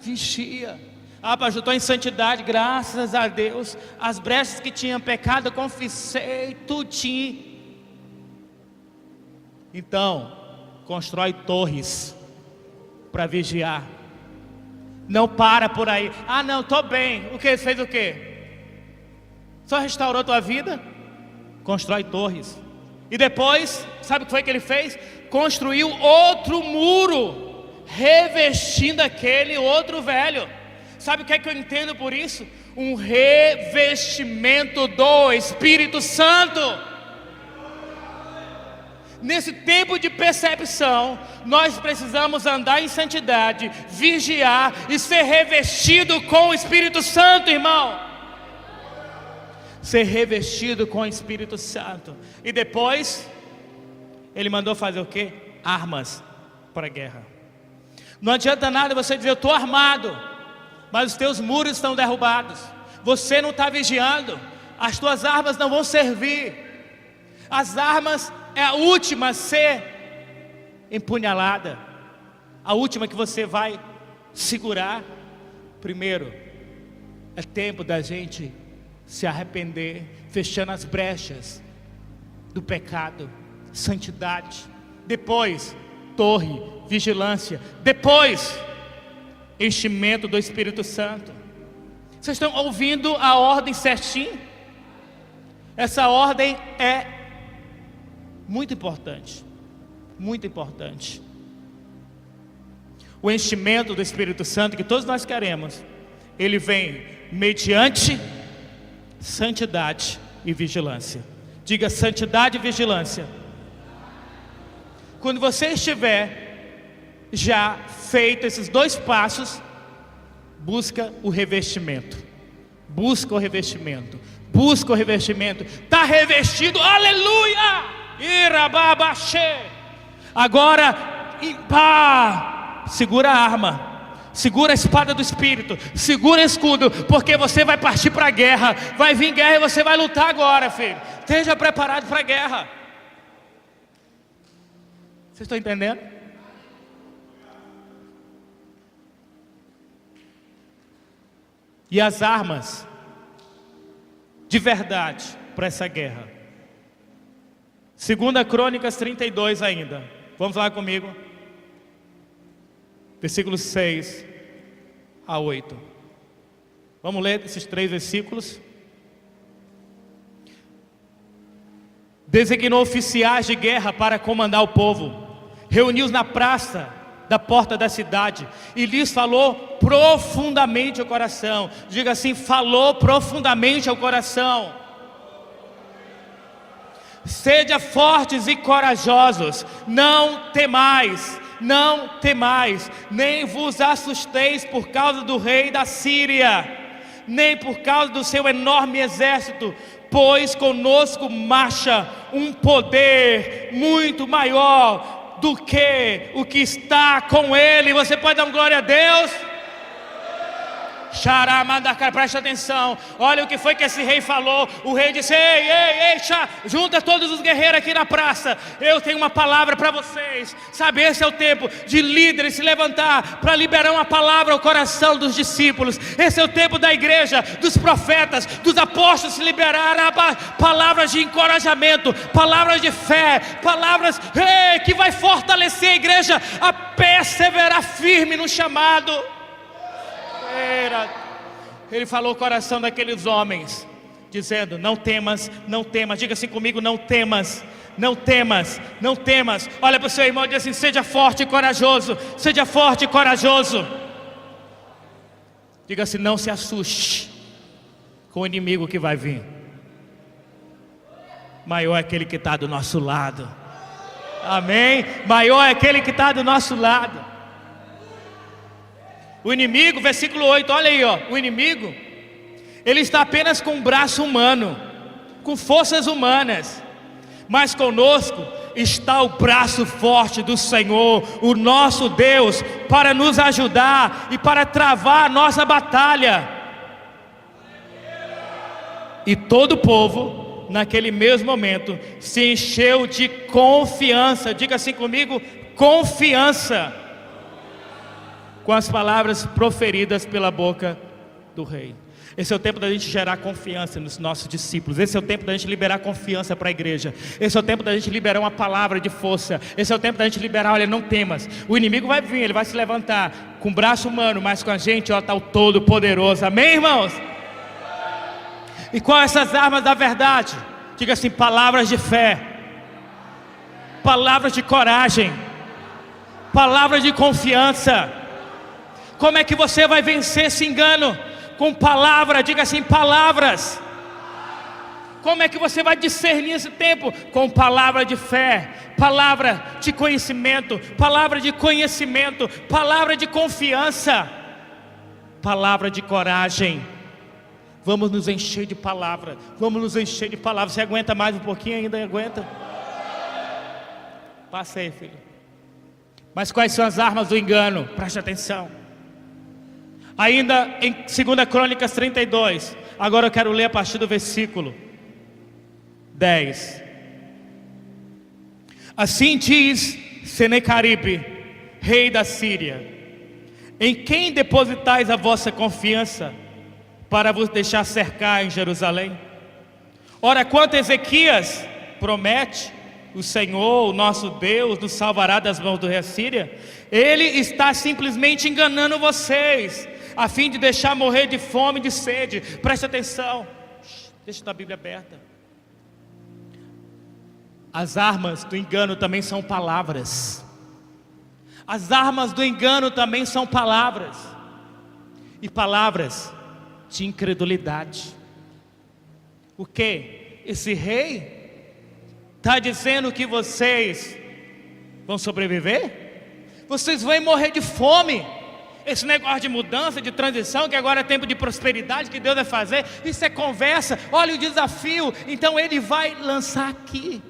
Vigia. Ah, pastor, estou em santidade, graças a Deus. As brechas que tinham pecado, eu confessei tudinho. Então, constrói torres para vigiar. Não para por aí. Ah, não, estou bem. O que? Fez o quê? Só restaurou tua vida? Constrói torres. E depois, sabe o que foi que ele fez? Construiu outro muro, revestindo aquele outro velho. Sabe o que é que eu entendo por isso? Um revestimento do Espírito Santo. Nesse tempo de percepção, nós precisamos andar em santidade, vigiar e ser revestido com o Espírito Santo, irmão. Ser revestido com o Espírito Santo. E depois, ele mandou fazer o quê? Armas para a guerra. Não adianta nada você dizer: eu estou armado, mas os teus muros estão derrubados. Você não está vigiando. As tuas armas não vão servir. As armas é a última a ser empunhalada, a última que você vai segurar. Primeiro, é tempo da gente se arrepender, fechando as brechas do pecado, santidade. Depois, torre, vigilância. Depois, enchimento do Espírito Santo. Vocês estão ouvindo a ordem certinho? Essa ordem é muito importante, muito importante. O enchimento do Espírito Santo que todos nós queremos, ele vem mediante santidade e vigilância. Diga: santidade e vigilância. Quando você estiver já feito esses dois passos, busca o revestimento. Busca o revestimento. Busca o revestimento. Está revestido, aleluia! Agora, segura a arma, segura a espada do Espírito, segura o escudo, porque você vai partir para a guerra. Vai vir guerra e você vai lutar agora, filho. Esteja preparado para a guerra. Vocês estão entendendo? E as armas de verdade para essa guerra. 2 Crônicas 32 ainda. Vamos lá comigo. Versículos 6 a 8. Vamos ler esses 3 versículos. Designou oficiais de guerra para comandar o povo. Reuniu-os na praça da porta da cidade e lhes falou profundamente ao coração. Diga assim: falou profundamente ao coração. Sede fortes e corajosos, não temais, nem vos assusteis por causa do rei da Síria, nem por causa do seu enorme exército, pois conosco marcha um poder muito maior do que o que está com ele. Você pode dar uma glória a Deus? Presta atenção, olha o que foi que esse rei falou. O rei disse: ei, junta todos os guerreiros aqui na praça. Eu tenho uma palavra para vocês. Sabe, esse é o tempo de líderes se levantar para liberar uma palavra ao coração dos discípulos. Esse é o tempo da igreja, dos profetas, dos apóstolos se liberar palavras de encorajamento, palavras de fé, palavras que vai fortalecer a igreja a perseverar firme no chamado. Ele falou o coração daqueles homens, dizendo: não temas, não temas. Diga assim comigo: não temas, não temas, não temas. Olha para o seu irmão e diz assim: seja forte e corajoso, seja forte e corajoso. Diga assim: não se assuste com o inimigo que vai vir. Maior é aquele que está do nosso lado. Amém? Maior é aquele que está do nosso lado. O inimigo, versículo 8, olha aí, ó. O inimigo, ele está apenas com um braço humano, com forças humanas. Mas conosco está o braço forte do Senhor, o nosso Deus, para nos ajudar e para travar a nossa batalha. E todo o povo, naquele mesmo momento, se encheu de confiança. Diga assim comigo: confiança, com as palavras proferidas pela boca do rei. Esse é o tempo da gente gerar confiança nos nossos discípulos. Esse é o tempo da gente liberar confiança para a igreja. Esse é o tempo da gente liberar uma palavra de força. Esse é o tempo da gente liberar: olha, não temas. O inimigo vai vir, ele vai se levantar com o braço humano, mas com a gente, ó, está o Todo-Poderoso. Amém, irmãos? E quais essas armas da verdade? Diga assim: palavras de fé, palavras de coragem, palavras de confiança. Como é que você vai vencer esse engano? Com palavra. Diga assim: palavras. Como é que você vai discernir esse tempo? Com palavra de fé, palavra de conhecimento, palavra de conhecimento, palavra de confiança, palavra de coragem. Vamos nos encher de palavra. Vamos nos encher de palavra. Você aguenta mais um pouquinho ainda? Aguenta? Passa aí, filho. Mas quais são as armas do engano? Preste atenção. Ainda em 2 Crônicas 32. Agora eu quero ler a partir do versículo 10. Assim diz Senaqueribe, rei da Síria: em quem depositais a vossa confiança para vos deixar cercar em Jerusalém? Ora, quanto Ezequias promete, o Senhor, o nosso Deus, nos salvará das mãos do rei da Síria, ele está simplesmente enganando vocês, a fim de deixar morrer de fome e de sede. Preste atenção. Deixa a Bíblia aberta. As armas do engano também são palavras. As armas do engano também são palavras. E palavras de incredulidade. O que? Esse rei está dizendo que vocês vão sobreviver? Vocês vão morrer de fome. Esse negócio de mudança, de transição, que agora é tempo de prosperidade, que Deus vai fazer, isso é conversa. Olha o desafio. Então ele vai lançar aqui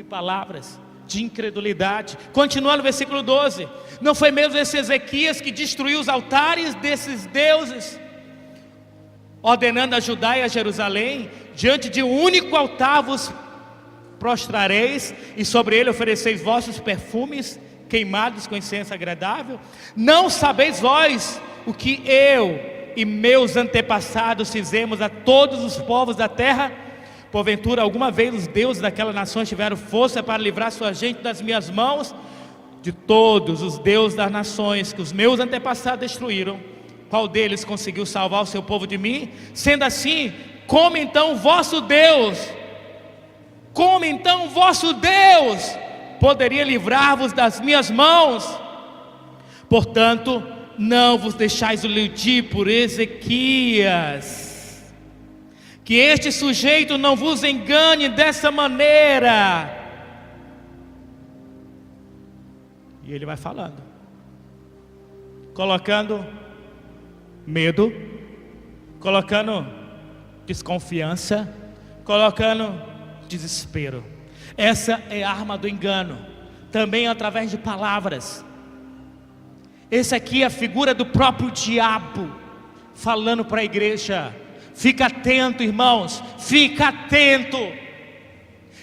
palavras de incredulidade. Continua no versículo 12. Não foi mesmo esse Ezequias que destruiu os altares desses deuses, ordenando a Judá e a Jerusalém: diante de um único altar vos prostrareis, e sobre ele ofereceis vossos perfumes queimados com incenso agradável? Não sabeis vós o que eu e meus antepassados fizemos a todos os povos da terra? Porventura alguma vez os deuses daquela nação tiveram força para livrar sua gente das minhas mãos? De todos os deuses das nações que os meus antepassados destruíram, qual deles conseguiu salvar o seu povo de mim? Sendo assim, como então vosso Deus poderia livrar-vos das minhas mãos? Portanto, não vos deixais iludir por Ezequias, que este sujeito não vos engane dessa maneira. E ele vai falando, colocando medo, colocando desconfiança, colocando desespero. Essa é a arma do engano, também através de palavras. Esse aqui é a figura do próprio diabo falando para a igreja. Fica atento, irmãos, fica atento.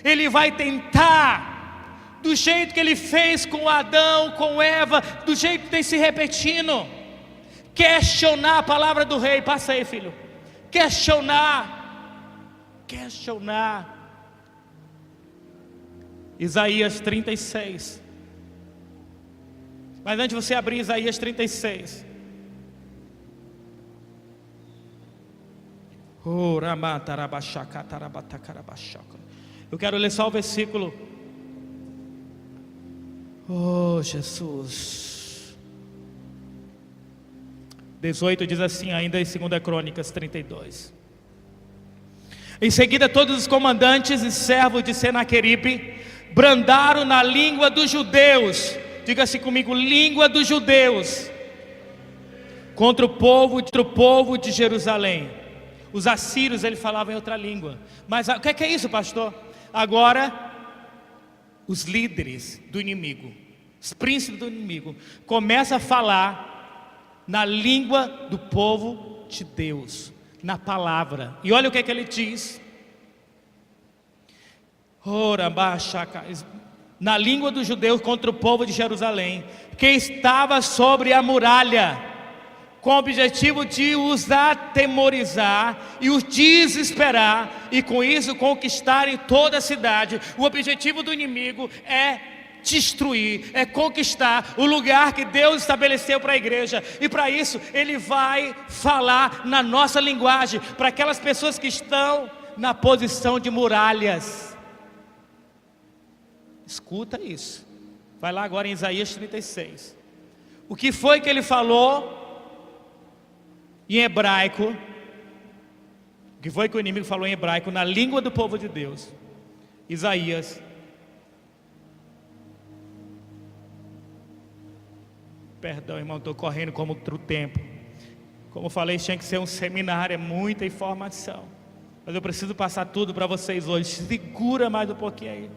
Ele vai tentar, do jeito que ele fez com Adão, com Eva, do jeito que tem se repetindo, questionar a palavra do rei. Passa aí, filho. Questionar. Isaías 36. Mas antes de você abrir Isaías 36, Eu quero ler só o versículo. Oh, Jesus. 18 diz assim, ainda em 2 Crônicas 32. Em seguida todos os comandantes e servos de Senaqueribe brandaram na língua dos judeus, diga-se comigo, língua dos judeus, contra o povo de Jerusalém. Os assírios, ele falava em outra língua. Mas o que é isso, pastor? Agora, os líderes do inimigo, os príncipes do inimigo, começam a falar na língua do povo de Deus, na palavra. E olha o que é que ele diz. Na língua dos judeus contra o povo de Jerusalém, que estava sobre a muralha, com o objetivo de os atemorizar e os desesperar, e com isso conquistarem toda a cidade. O objetivo do inimigo é destruir, é conquistar o lugar que Deus estabeleceu para a igreja. E para isso ele vai falar na nossa linguagem, para aquelas pessoas que estão na posição de muralhas. Escuta isso. Vai lá agora em Isaías 36. O que foi que ele falou em hebraico? O que foi que o inimigo falou em hebraico, na língua do povo de Deus? Isaías. Perdão, irmão, estou correndo como outro tempo. Como eu falei, tinha que ser um seminário, é muita informação. Mas eu preciso passar tudo para vocês hoje. Segura mais um pouquinho aí.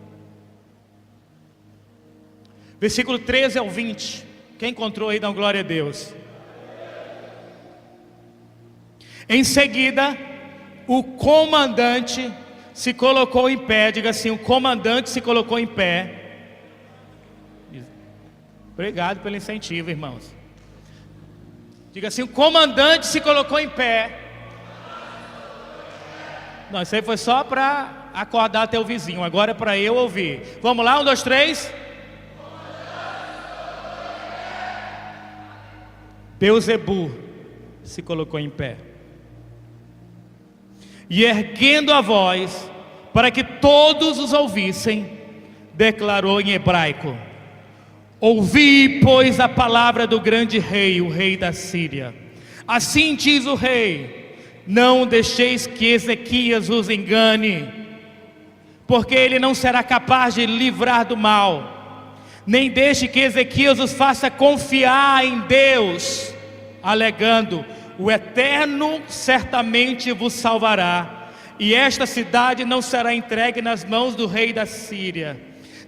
Versículo 13 ao 20. Quem encontrou aí, dá glória a Deus. Em seguida, o comandante se colocou em pé. Diga assim, o comandante se colocou em pé. Obrigado pelo incentivo, irmãos. Diga assim, o comandante se colocou em pé. Não, isso aí foi só para acordar teu vizinho. Agora é para eu ouvir. Vamos lá, 1, 2, 3. Beuzebu se colocou em pé. E erguendo a voz, para que todos os ouvissem, declarou em hebraico: ouvi, pois, a palavra do grande rei, o rei da Síria. Assim diz o rei: não deixeis que Ezequias os engane, porque ele não será capaz de livrar do mal. Nem deixe que Ezequias os faça confiar em Deus, alegando: o Eterno certamente vos salvará, e esta cidade não será entregue nas mãos do rei da Síria.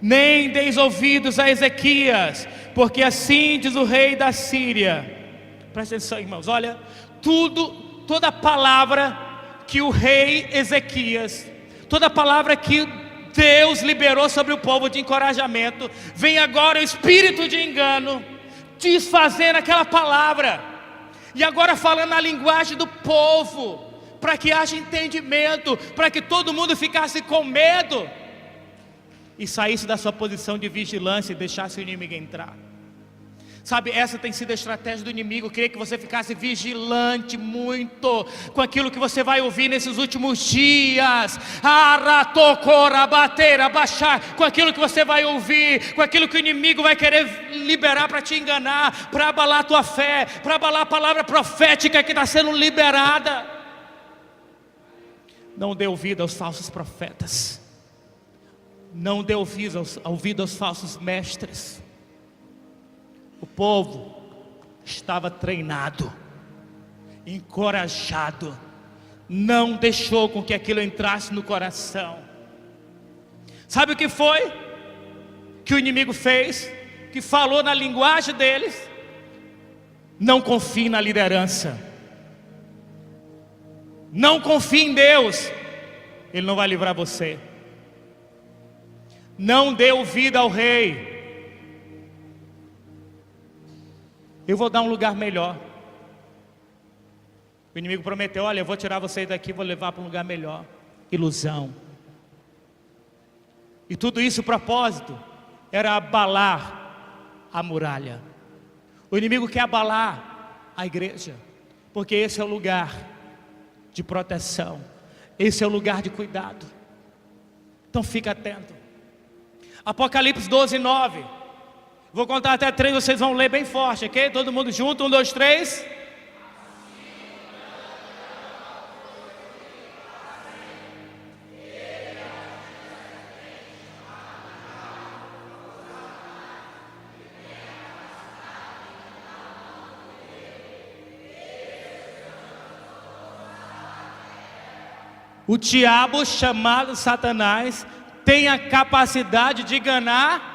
Nem deis ouvidos a Ezequias, porque assim diz o rei da Síria. Presta atenção, irmãos, olha, toda palavra que o rei Ezequias, toda palavra que Deus liberou sobre o povo de encorajamento, vem agora o espírito de engano, desfazendo aquela palavra, e agora falando na linguagem do povo, para que haja entendimento, para que todo mundo ficasse com medo e saísse da sua posição de vigilância e deixasse o inimigo entrar. Sabe, essa tem sido a estratégia do inimigo. Eu queria que você ficasse vigilante muito com aquilo que você vai ouvir nesses últimos dias. Com aquilo que você vai ouvir, com aquilo que o inimigo vai querer liberar para te enganar, para abalar a tua fé, para abalar a palavra profética que está sendo liberada. Não dê ouvido aos falsos profetas. Não dê ouvido aos falsos mestres. O povo estava treinado, encorajado, não deixou com que aquilo entrasse no coração. Sabe o que foi que o inimigo fez? Que falou na linguagem deles: não confie na liderança, não confie em Deus, Ele não vai livrar você. Não dê ouvido ao rei. Eu vou dar um lugar melhor. O inimigo prometeu: olha, eu vou tirar vocês daqui, vou levar para um lugar melhor. Ilusão. E tudo isso, o propósito era abalar a muralha. O inimigo quer abalar a igreja, porque esse é o lugar de proteção. Esse é o lugar de cuidado. Então fica atento. Apocalipse 12, 9. Vou contar até 3, vocês vão ler bem forte, ok? Todo mundo junto, 1, 2, 3. O diabo, chamado Satanás, tem a capacidade de enganar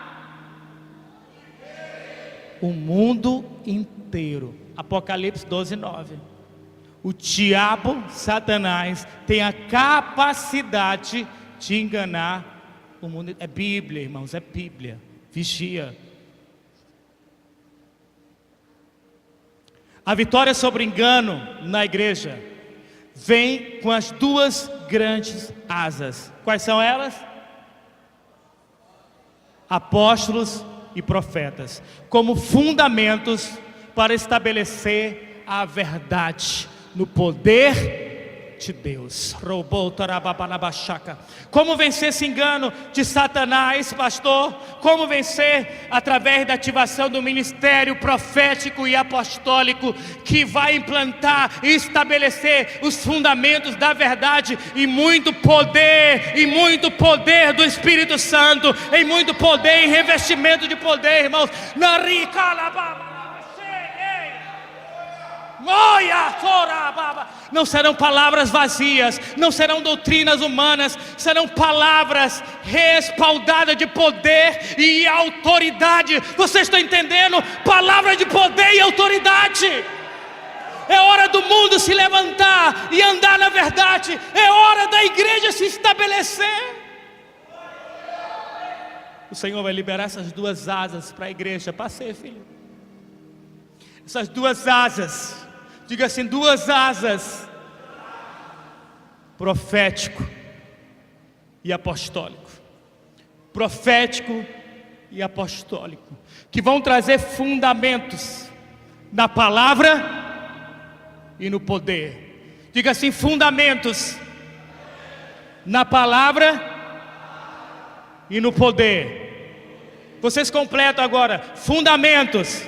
o mundo inteiro. Apocalipse 12, 9. O diabo, Satanás, tem a capacidade de enganar o mundo. É Bíblia, irmãos, é Bíblia. Vigia. A vitória sobre o engano na igreja vem com as duas grandes asas. Quais são elas? Apóstolos e profetas, como fundamentos para estabelecer a verdade no poder de Deus. Como vencer esse engano de Satanás, pastor? Como vencer? Através da ativação do ministério profético e apostólico, que vai implantar e estabelecer os fundamentos da verdade, e muito poder do Espírito Santo, em muito poder e revestimento de poder, irmãos. Não serão palavras vazias, não serão doutrinas humanas, serão palavras respaldadas de poder e autoridade. Vocês estão entendendo? Palavras de poder e autoridade. É hora do mundo se levantar e andar na verdade. É hora da igreja se estabelecer. O Senhor vai liberar essas duas asas para a igreja. Passei, filho. Essas duas asas. Diga assim, duas asas. Profético e apostólico. Profético e apostólico, que vão trazer fundamentos na palavra e no poder. Diga assim, fundamentos na palavra e no poder. Vocês completam agora, fundamentos.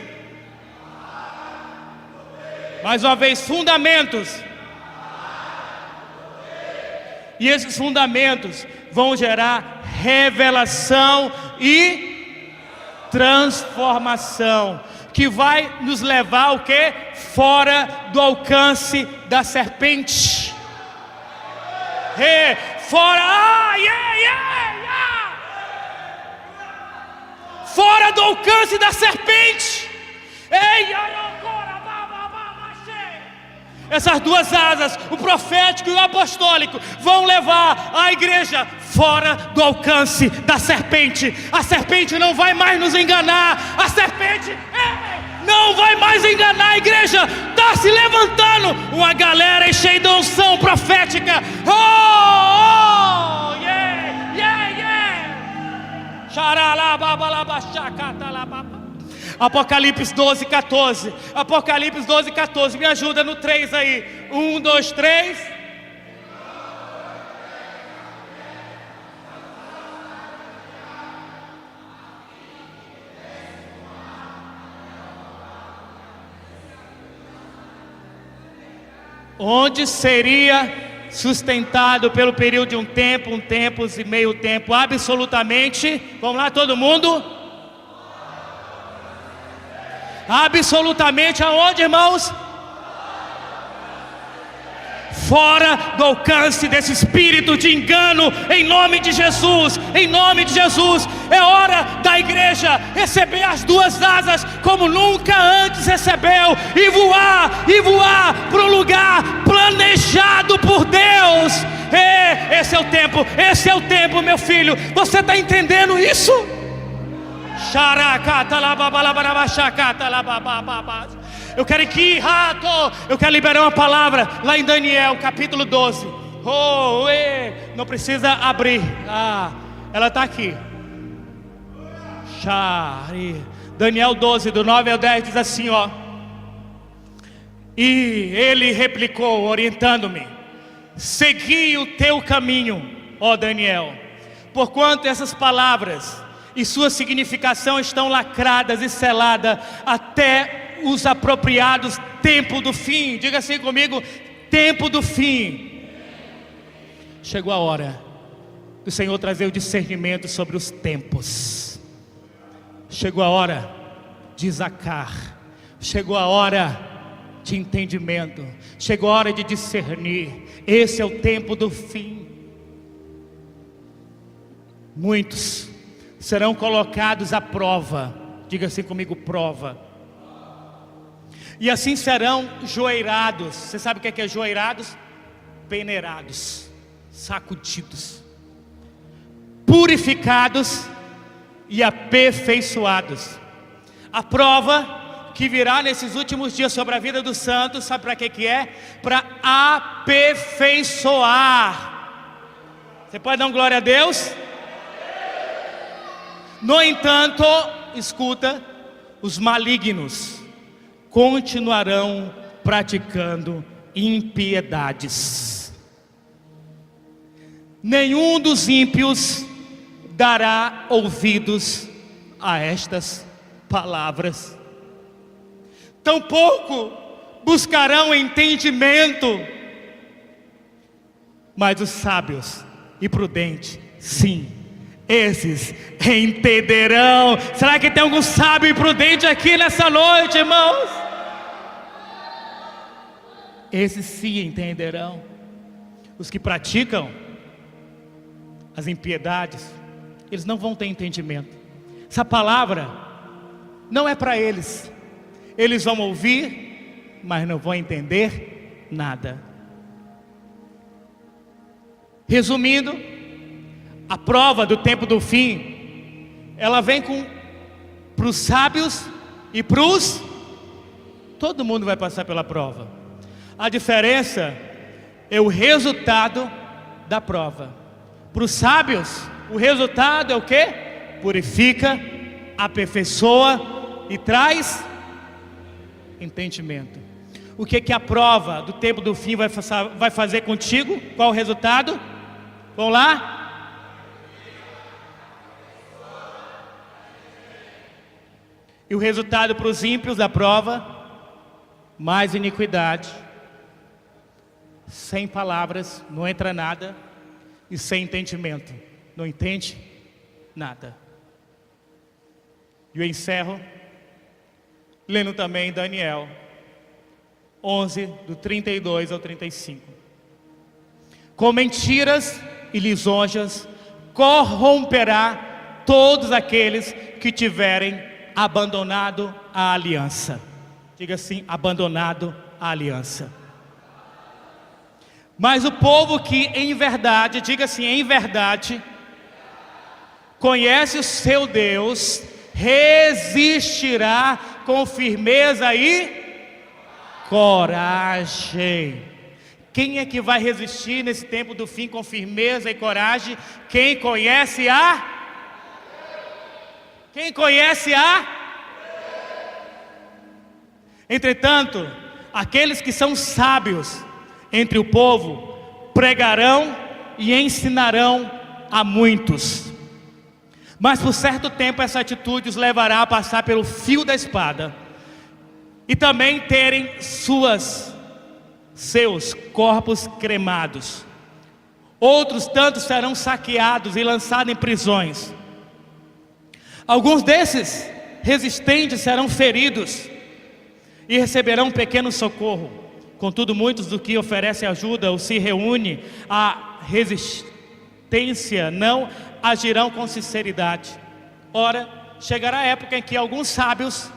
Mais uma vez, fundamentos. E esses fundamentos vão gerar revelação e transformação, que vai nos levar o quê? Fora do alcance da serpente. Fora, fora do alcance da serpente. Essas duas asas, o profético e o apostólico, vão levar a igreja fora do alcance da serpente. A serpente não vai mais nos enganar. A serpente não vai mais enganar a igreja. Está se levantando uma galera cheia de unção profética. Apocalipse 12, 14. Apocalipse 12, 14. Me ajuda no 3 aí. 1, 2, 3. Onde seria sustentado pelo período de um tempo e meio tempo, absolutamente. Vamos lá, todo mundo. Absolutamente aonde, irmãos? Fora do alcance desse espírito de engano, em nome de Jesus. Em nome de Jesus. É hora da igreja receber as duas asas como nunca antes recebeu, e voar para um lugar planejado por Deus. Esse é o tempo, meu filho. Você está entendendo isso? Eu quero liberar uma palavra lá em Daniel capítulo 12. Não precisa abrir. Ela está aqui. Daniel 12, do 9 ao 10 diz assim, ó. E ele replicou, orientando-me: segui o teu caminho, ó Daniel, porquanto essas palavras e sua significação estão lacradas e seladas até os apropriados tempo do fim. Diga assim comigo: tempo do fim. Chegou a hora do Senhor trazer o discernimento sobre os tempos. Chegou a hora de sacar. Chegou a hora de entendimento. Chegou a hora de discernir. Esse é o tempo do fim. Muitos serão colocados à prova. Diga assim comigo: prova. E assim serão joeirados. Você sabe o que é joeirados? Peneirados, sacudidos, purificados e aperfeiçoados. A prova que virá nesses últimos dias sobre a vida dos santos, sabe para que é? Para aperfeiçoar. Você pode dar um glória a Deus? No entanto, escuta, os malignos continuarão praticando impiedades. Nenhum dos ímpios dará ouvidos a estas palavras. Tampouco buscarão entendimento, mas os sábios e prudentes, sim, esses entenderão. Será que tem algum sábio e prudente aqui nessa noite, irmãos? Esses sim entenderão. Os que praticam as impiedades, eles não vão ter entendimento. Essa palavra não é para eles. Eles vão ouvir, mas não vão entender nada. Resumindo, a prova do tempo do fim, ela vem para os sábios e para os... Todo mundo vai passar pela prova. A diferença é o resultado da prova. Para os sábios, o resultado é o quê? Purifica, aperfeiçoa e traz entendimento. O que a prova do tempo do fim vai fazer contigo? Qual o resultado? Vamos lá? E o resultado para os ímpios da prova: mais iniquidade, sem palavras, não entra nada, e sem entendimento, não entende nada. E eu encerro lendo também Daniel 11, do 32 ao 35. Com mentiras e lisonjas corromperá todos aqueles que tiverem abandonado a aliança. Diga assim: abandonado a aliança. Mas o povo que em verdade, diga assim, em verdade, conhece o seu Deus, resistirá com firmeza e coragem. Quem é que vai resistir nesse tempo do fim com firmeza e coragem? Quem conhece a... Quem conhece a... Entretanto, aqueles que são sábios entre o povo pregarão e ensinarão a muitos. Mas por certo tempo essa atitude os levará a passar pelo fio da espada e também terem seus corpos cremados. Outros tantos serão saqueados e lançados em prisões. Alguns desses resistentes serão feridos e receberão um pequeno socorro. Contudo, muitos do que oferecem ajuda ou se reúnem à resistência não agirão com sinceridade. Ora, chegará a época em que alguns sábios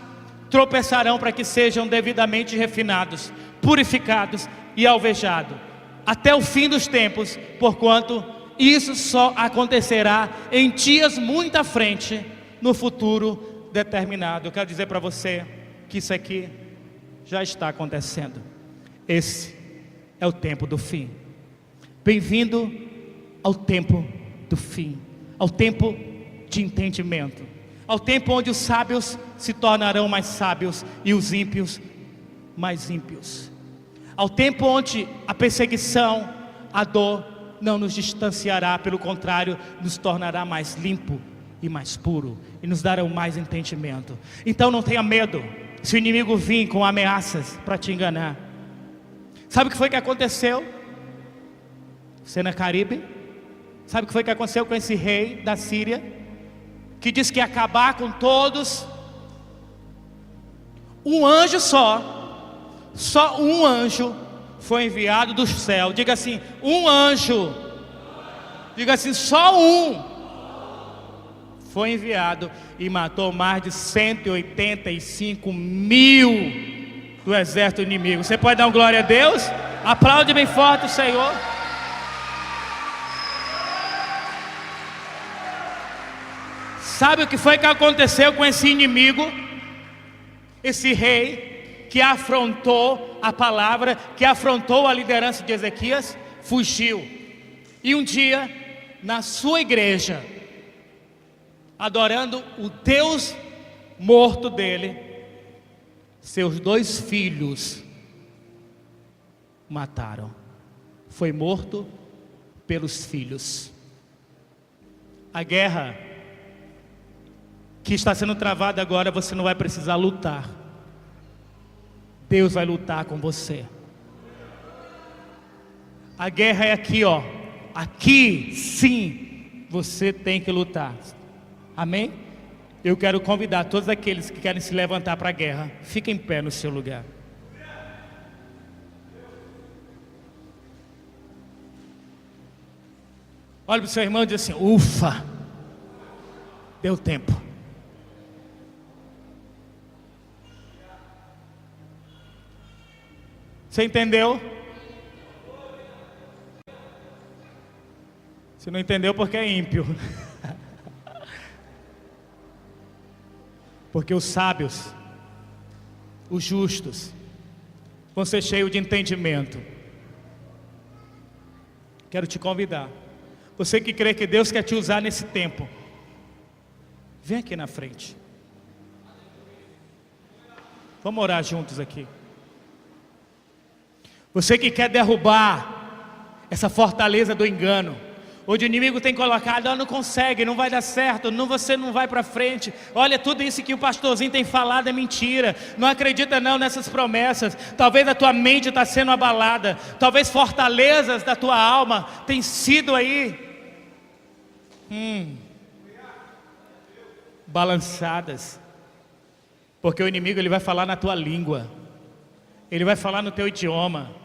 tropeçarão para que sejam devidamente refinados, purificados e alvejados até o fim dos tempos, porquanto isso só acontecerá em dias muito à frente, no futuro determinado. Eu quero dizer para você que isso aqui já está acontecendo. Esse é o tempo do fim. Bem-vindo ao tempo do fim, ao tempo de entendimento, ao tempo onde os sábios se tornarão mais sábios e os ímpios mais ímpios, ao tempo onde a perseguição A dor não nos distanciará, pelo contrário, nos tornará mais limpo e mais puro, e nos dará mais entendimento. Então não tenha medo, se o inimigo vir com ameaças para te enganar. Sabe o que foi que aconteceu? Senaqueribe, sabe o que foi que aconteceu com esse rei da Síria, que disse que ia acabar com todos? Um anjo só um anjo foi enviado do céu. Diga assim, um anjo. Diga assim, só um foi enviado e matou mais de 185 mil do exército inimigo. Você pode dar uma glória a Deus? Aplaude bem forte o Senhor. Sabe o que foi que aconteceu com esse inimigo? Esse rei que afrontou a palavra, que afrontou a liderança de Ezequias, fugiu. E um dia, na sua igreja, adorando o Deus morto dele, seus 2 filhos mataram. Foi morto pelos filhos. A guerra que está sendo travada agora, você não vai precisar lutar. Deus vai lutar com você. A guerra é aqui, ó. Aqui sim você tem que lutar. Amém? Eu quero convidar todos aqueles que querem se levantar para a guerra. Fiquem em pé no seu lugar. Olha para o seu irmão e diz assim: ufa, deu tempo. Você entendeu? Se não entendeu, porque é ímpio. Porque os sábios, os justos, vão ser cheios de entendimento. Quero te convidar. Você que crê que Deus quer te usar nesse tempo, vem aqui na frente. Vamos orar juntos aqui. Você que quer derrubar essa fortaleza do engano, onde o inimigo tem colocado, não consegue, não vai dar certo, você não vai para frente. Olha, tudo isso que o pastorzinho tem falado é mentira. Não acredita não nessas promessas. Talvez a tua mente está sendo abalada. Talvez fortalezas da tua alma têm sido aí balançadas. Porque o inimigo ele vai falar na tua língua. Ele vai falar no teu idioma.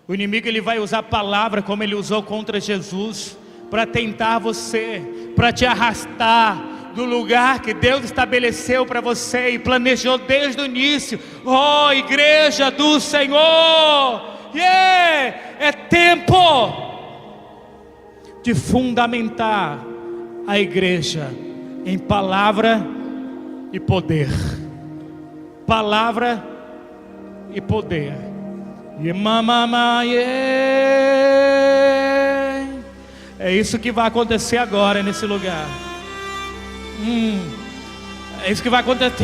O inimigo ele vai usar a palavra como ele usou contra Jesus, para tentar você, para te arrastar do lugar que Deus estabeleceu para você e planejou desde o início. Oh, igreja do Senhor, é tempo de fundamentar a igreja em palavra e poder. Palavra e poder. É isso que vai acontecer agora nesse lugar. É isso que vai acontecer.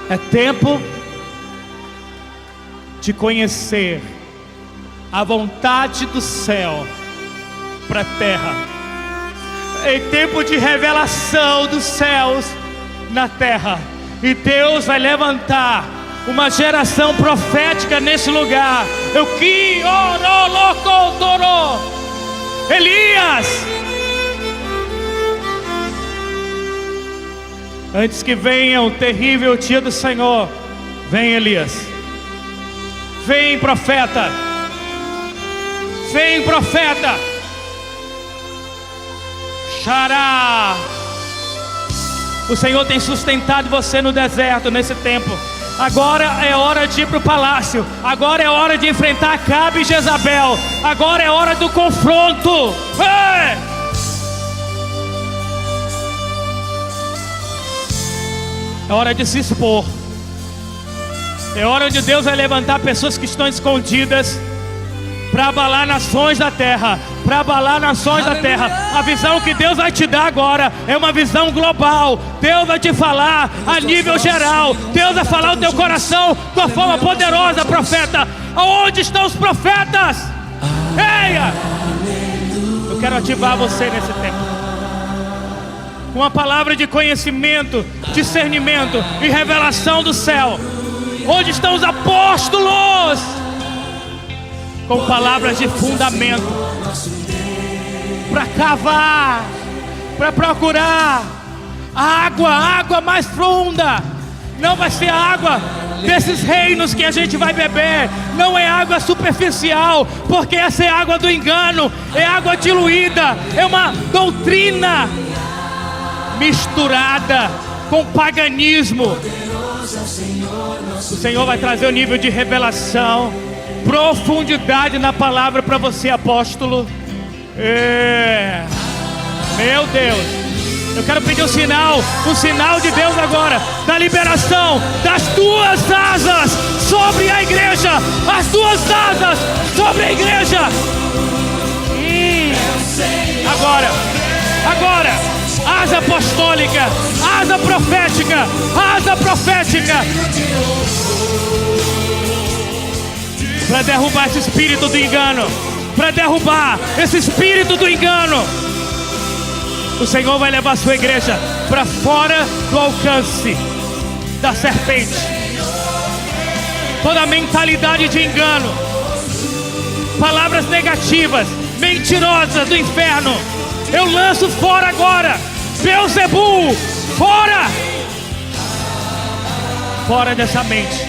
É tempo de conhecer a vontade do céu para a terra. É tempo de revelação dos céus na terra. E Deus vai levantar uma geração profética nesse lugar. Elias, antes que venha o terrível dia do Senhor, vem Elias. Vem profeta. Vem profeta. Xará. O Senhor tem sustentado você no deserto nesse tempo. Agora é hora de ir para o palácio. Agora é hora de enfrentar Acabe e Jezabel. Agora é hora do confronto. É hora de se expor. É hora onde Deus vai levantar pessoas que estão escondidas para abalar nações da terra, para abalar nações da terra. A visão que Deus vai te dar agora é uma visão global. Deus vai te falar a nível geral. Deus vai falar o teu coração de uma forma poderosa, profeta. Aonde estão os profetas? Eia! Eu quero ativar você nesse tempo com uma palavra de conhecimento, discernimento e revelação do céu. Onde estão os apóstolos? Com palavras de fundamento, para cavar, para procurar água mais funda. Não vai ser água desses reinos que a gente vai beber. Não é água superficial, porque essa é água do engano, é água diluída, é uma doutrina misturada com paganismo. O Senhor vai trazer o nível de revelação, profundidade na palavra para você, apóstolo. Meu Deus, eu quero pedir um sinal de Deus agora, da liberação das tuas asas sobre a igreja, as tuas asas sobre a igreja. Agora, asa apostólica, asa profética, asa profética, para derrubar esse espírito do engano, para derrubar esse espírito do engano. O Senhor vai levar a sua igreja para fora do alcance da serpente. Toda mentalidade de engano, palavras negativas, mentirosas do inferno, eu lanço fora agora. Beelzebul, fora! Fora dessa mente.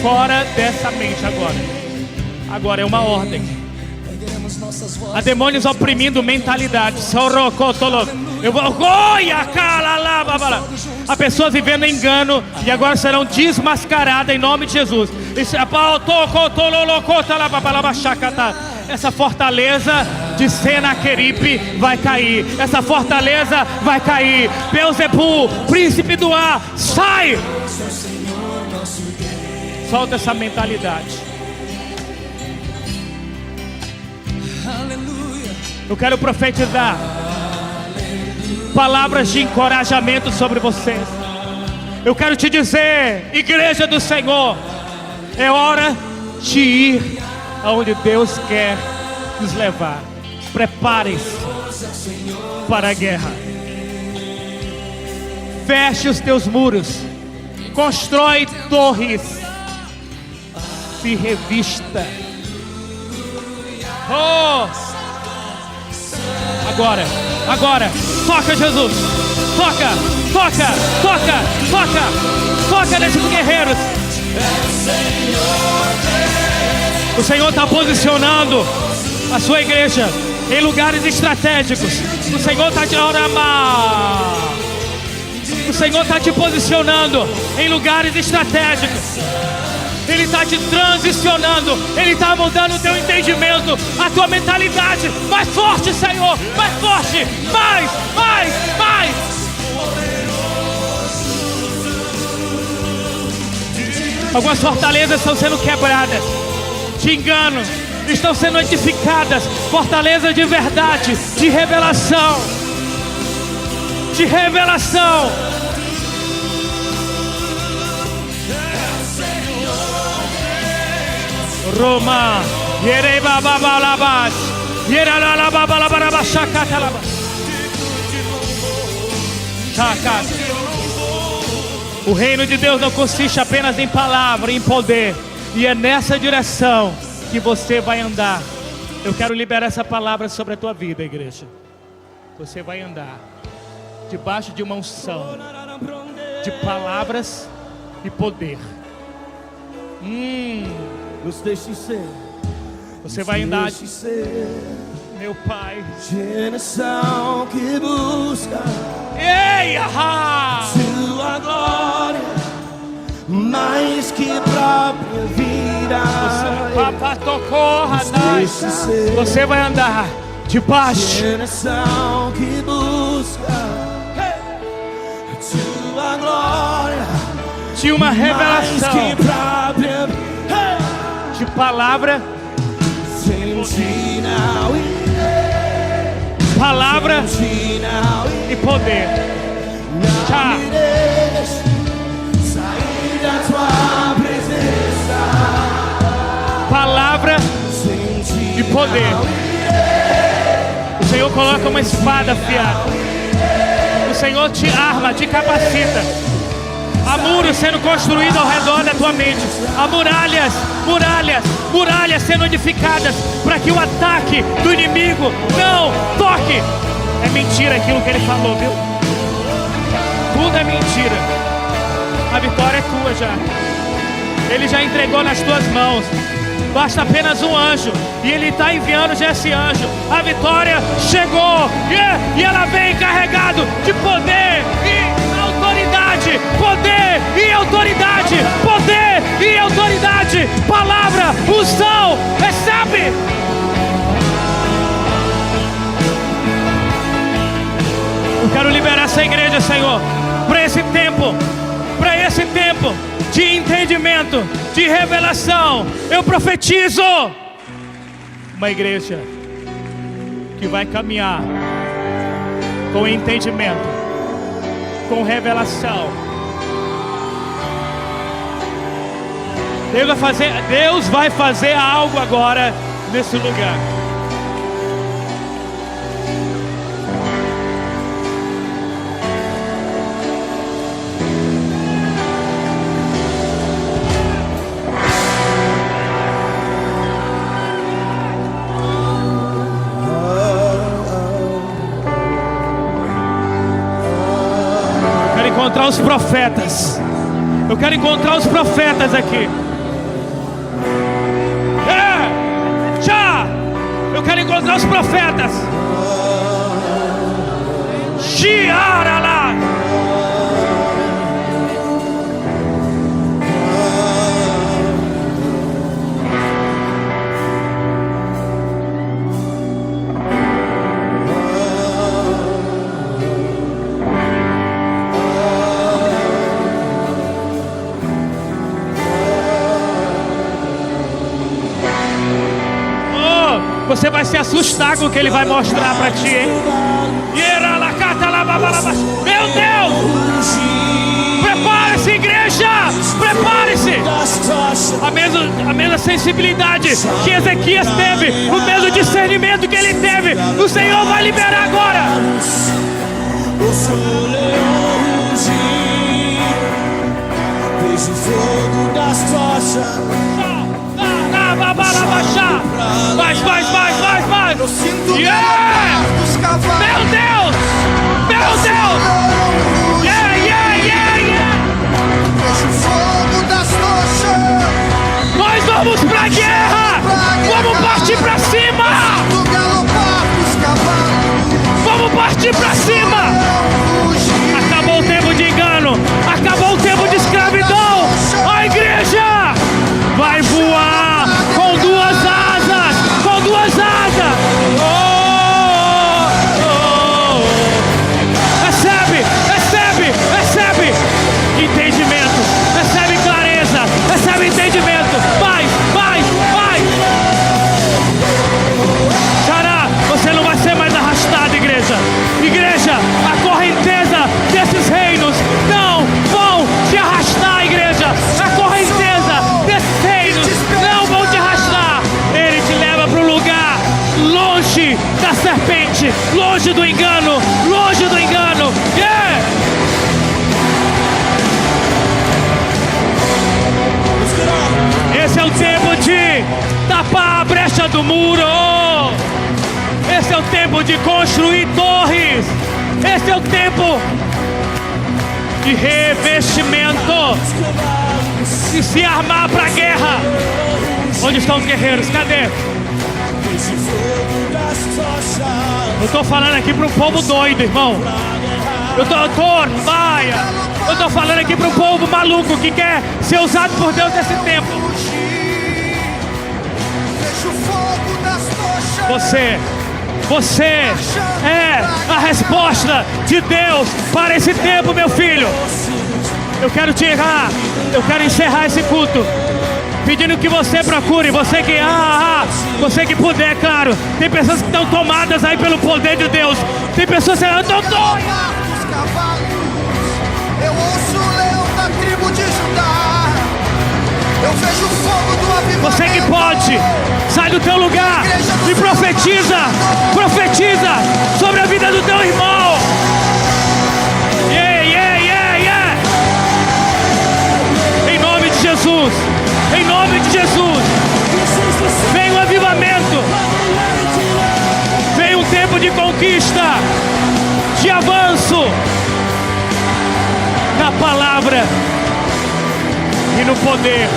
Fora dessa mente agora. Agora é uma ordem. Há demônios oprimindo mentalidade. Eu vou. Há pessoas vivendo engano e agora serão desmascaradas em nome de Jesus. Essa fortaleza de Senaqueribe vai cair. Essa fortaleza vai cair. Beelzebul, príncipe do ar, sai! Solta essa mentalidade. Eu quero profetizar palavras de encorajamento sobre vocês. Eu quero te dizer, igreja do Senhor, é hora de ir aonde Deus quer nos levar. Preparem-se para a guerra. Feche os teus muros. Constrói torres. Se revista. Agora, toca, Jesus, toca nesses guerreiros. O Senhor está posicionando a sua igreja em lugares estratégicos. O Senhor está te posicionando em lugares estratégicos. Ele está te transicionando. Ele está mudando o teu entendimento, a tua mentalidade. Mais forte, Senhor, mais forte. Mais. Algumas fortalezas estão sendo quebradas de engano, estão sendo edificadas. Fortalezas de verdade, de revelação. Roma, o reino de Deus não consiste apenas em palavra, em poder. E é nessa direção que você vai andar. Eu quero liberar essa palavra sobre a tua vida, igreja. Você vai andar debaixo de uma unção de palavras e poder. Nos deixe ser. Você vai andar, meu Pai, geração que busca tua glória mais que própria vida. Você vai andar debaixo, geração que busca tua glória de uma revelação mais que própria de palavra Sem ti não irei. Palavra Sem ti não irei. e poder. Não Tchau. me deixe sair da tua presença. Palavra Sem ti e poder. não irei. O Senhor coloca uma espada afiada. O Senhor te arma, te capacita. Há muros sendo construídos ao redor da tua mente. Há muralhas sendo edificadas para que o ataque do inimigo não toque. É mentira aquilo que ele falou, viu? Tudo é mentira. A vitória é tua já. Ele já entregou nas tuas mãos. Basta apenas um anjo. E ele está enviando já esse anjo. A vitória chegou. E ela vem carregado de poder e autoridade. Poder e autoridade. Poder e autoridade. Palavra, unção. Recebe. Eu quero liberar essa igreja, Senhor, para esse tempo de entendimento, de revelação. Eu profetizo uma igreja que vai caminhar com entendimento, com revelação. Deus vai fazer algo agora nesse lugar. Encontrar os profetas. Eu quero encontrar os profetas aqui. Eu quero encontrar os profetas. Shiarala. Você vai se assustar com o que ele vai mostrar para ti, hein? Meu Deus! Prepare-se, igreja! Prepare-se! A mesma sensibilidade que Ezequias teve, o mesmo discernimento que ele teve, o Senhor vai liberar agora! Vejo o fogo das tochas. Vai! Eu sinto Yeah! dos cavalos. Meu Deus! Vejo o fogo das tochas. Nós vamos pra guerra! Vamos partir pra cima! Do galopar dos cavalos. Vamos partir pra cima! Acabou o tempo de engano! Acabou o tempo de escravidão! A igreja vai voar com duas asas! Com duas asas! Recebe entendimento! Recebe clareza! Recebe entendimento! Vai! Xará, você não vai ser mais arrastado, igreja! Igreja, a correnteza desses reinos não vão te arrastar, igreja! A correnteza desses reinos não vão te arrastar! Ele te leva para um lugar longe da serpente, longe do engano, Yeah! Esse é o tempo de tapar a brecha do muro. Esse é o tempo de construir torres. Esse é o tempo de revestimento, de se armar para a guerra. Onde estão os guerreiros? Cadê? Eu estou falando aqui para um povo doido, irmão. Eu tô falando aqui para um povo maluco que quer ser usado por Deus nesse tempo. Você é a resposta de Deus para esse tempo, meu filho. Eu quero encerrar esse culto pedindo que você procure, você que puder, claro. Tem pessoas que estão tomadas aí pelo poder de Deus. Tem pessoas que estão doidas. Eu ouço o leão da tribo de Judá. Eu vejo o fogo do avivamento. Você que pode, sai do teu lugar e profetiza sobre a vida do teu irmão. Em nome de Jesus, em nome de Jesus, vem o avivamento, vem um tempo de conquista, de avanço, na palavra e no poder,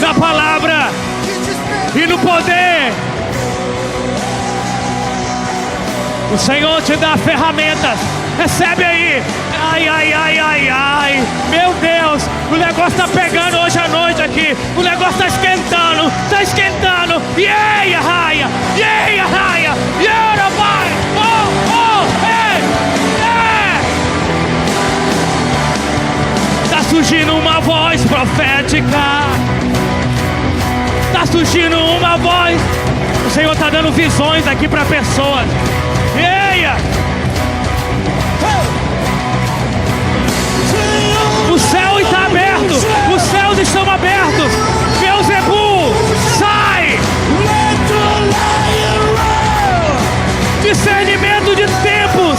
na palavra e no poder. O Senhor te dá ferramentas. Recebe aí. Ai. Meu Deus, o negócio está pegando hoje à noite aqui. O negócio está esquentando. Yeah, raia. Yeah, pai. Tá surgindo uma voz profética. Tá surgindo uma voz. O Senhor está dando visões aqui para pessoas. O céu está aberto. Os céus estão abertos. Beelzebul, sai. Discernimento de tempos.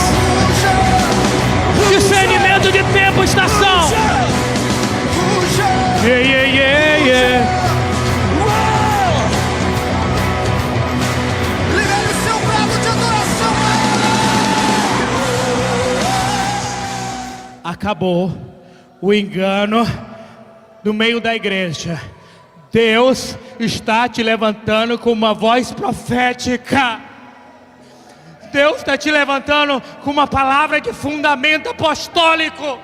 Discernimento de tempo, estação. Yeah. Libere o seu brado de adoração. Acabou o engano no meio da igreja. Deus está te levantando com uma voz profética. Deus está te levantando com uma palavra de fundamento apostólico.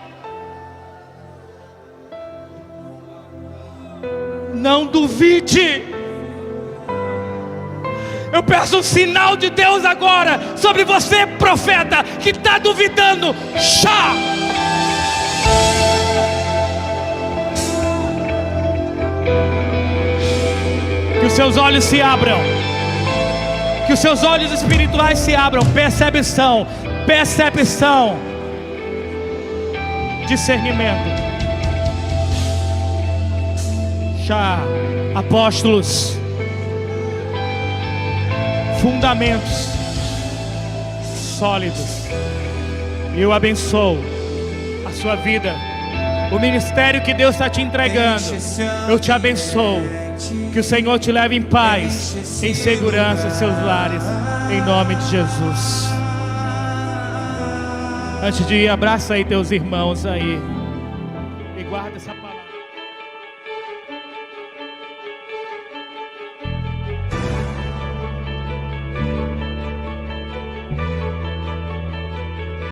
Não duvide. Eu peço um sinal de Deus agora sobre você, profeta, que está duvidando. Chá! Que os seus olhos se abram. Que os seus olhos espirituais se abram. Percepção. Discernimento. Já, apóstolos, fundamentos sólidos. Eu abençoo a sua vida, o ministério que Deus está te entregando. Eu te abençoo. Que o Senhor te leve em paz, em segurança aos seus lares, em nome de Jesus. Antes de ir, abraça aí teus irmãos aí e guarda essa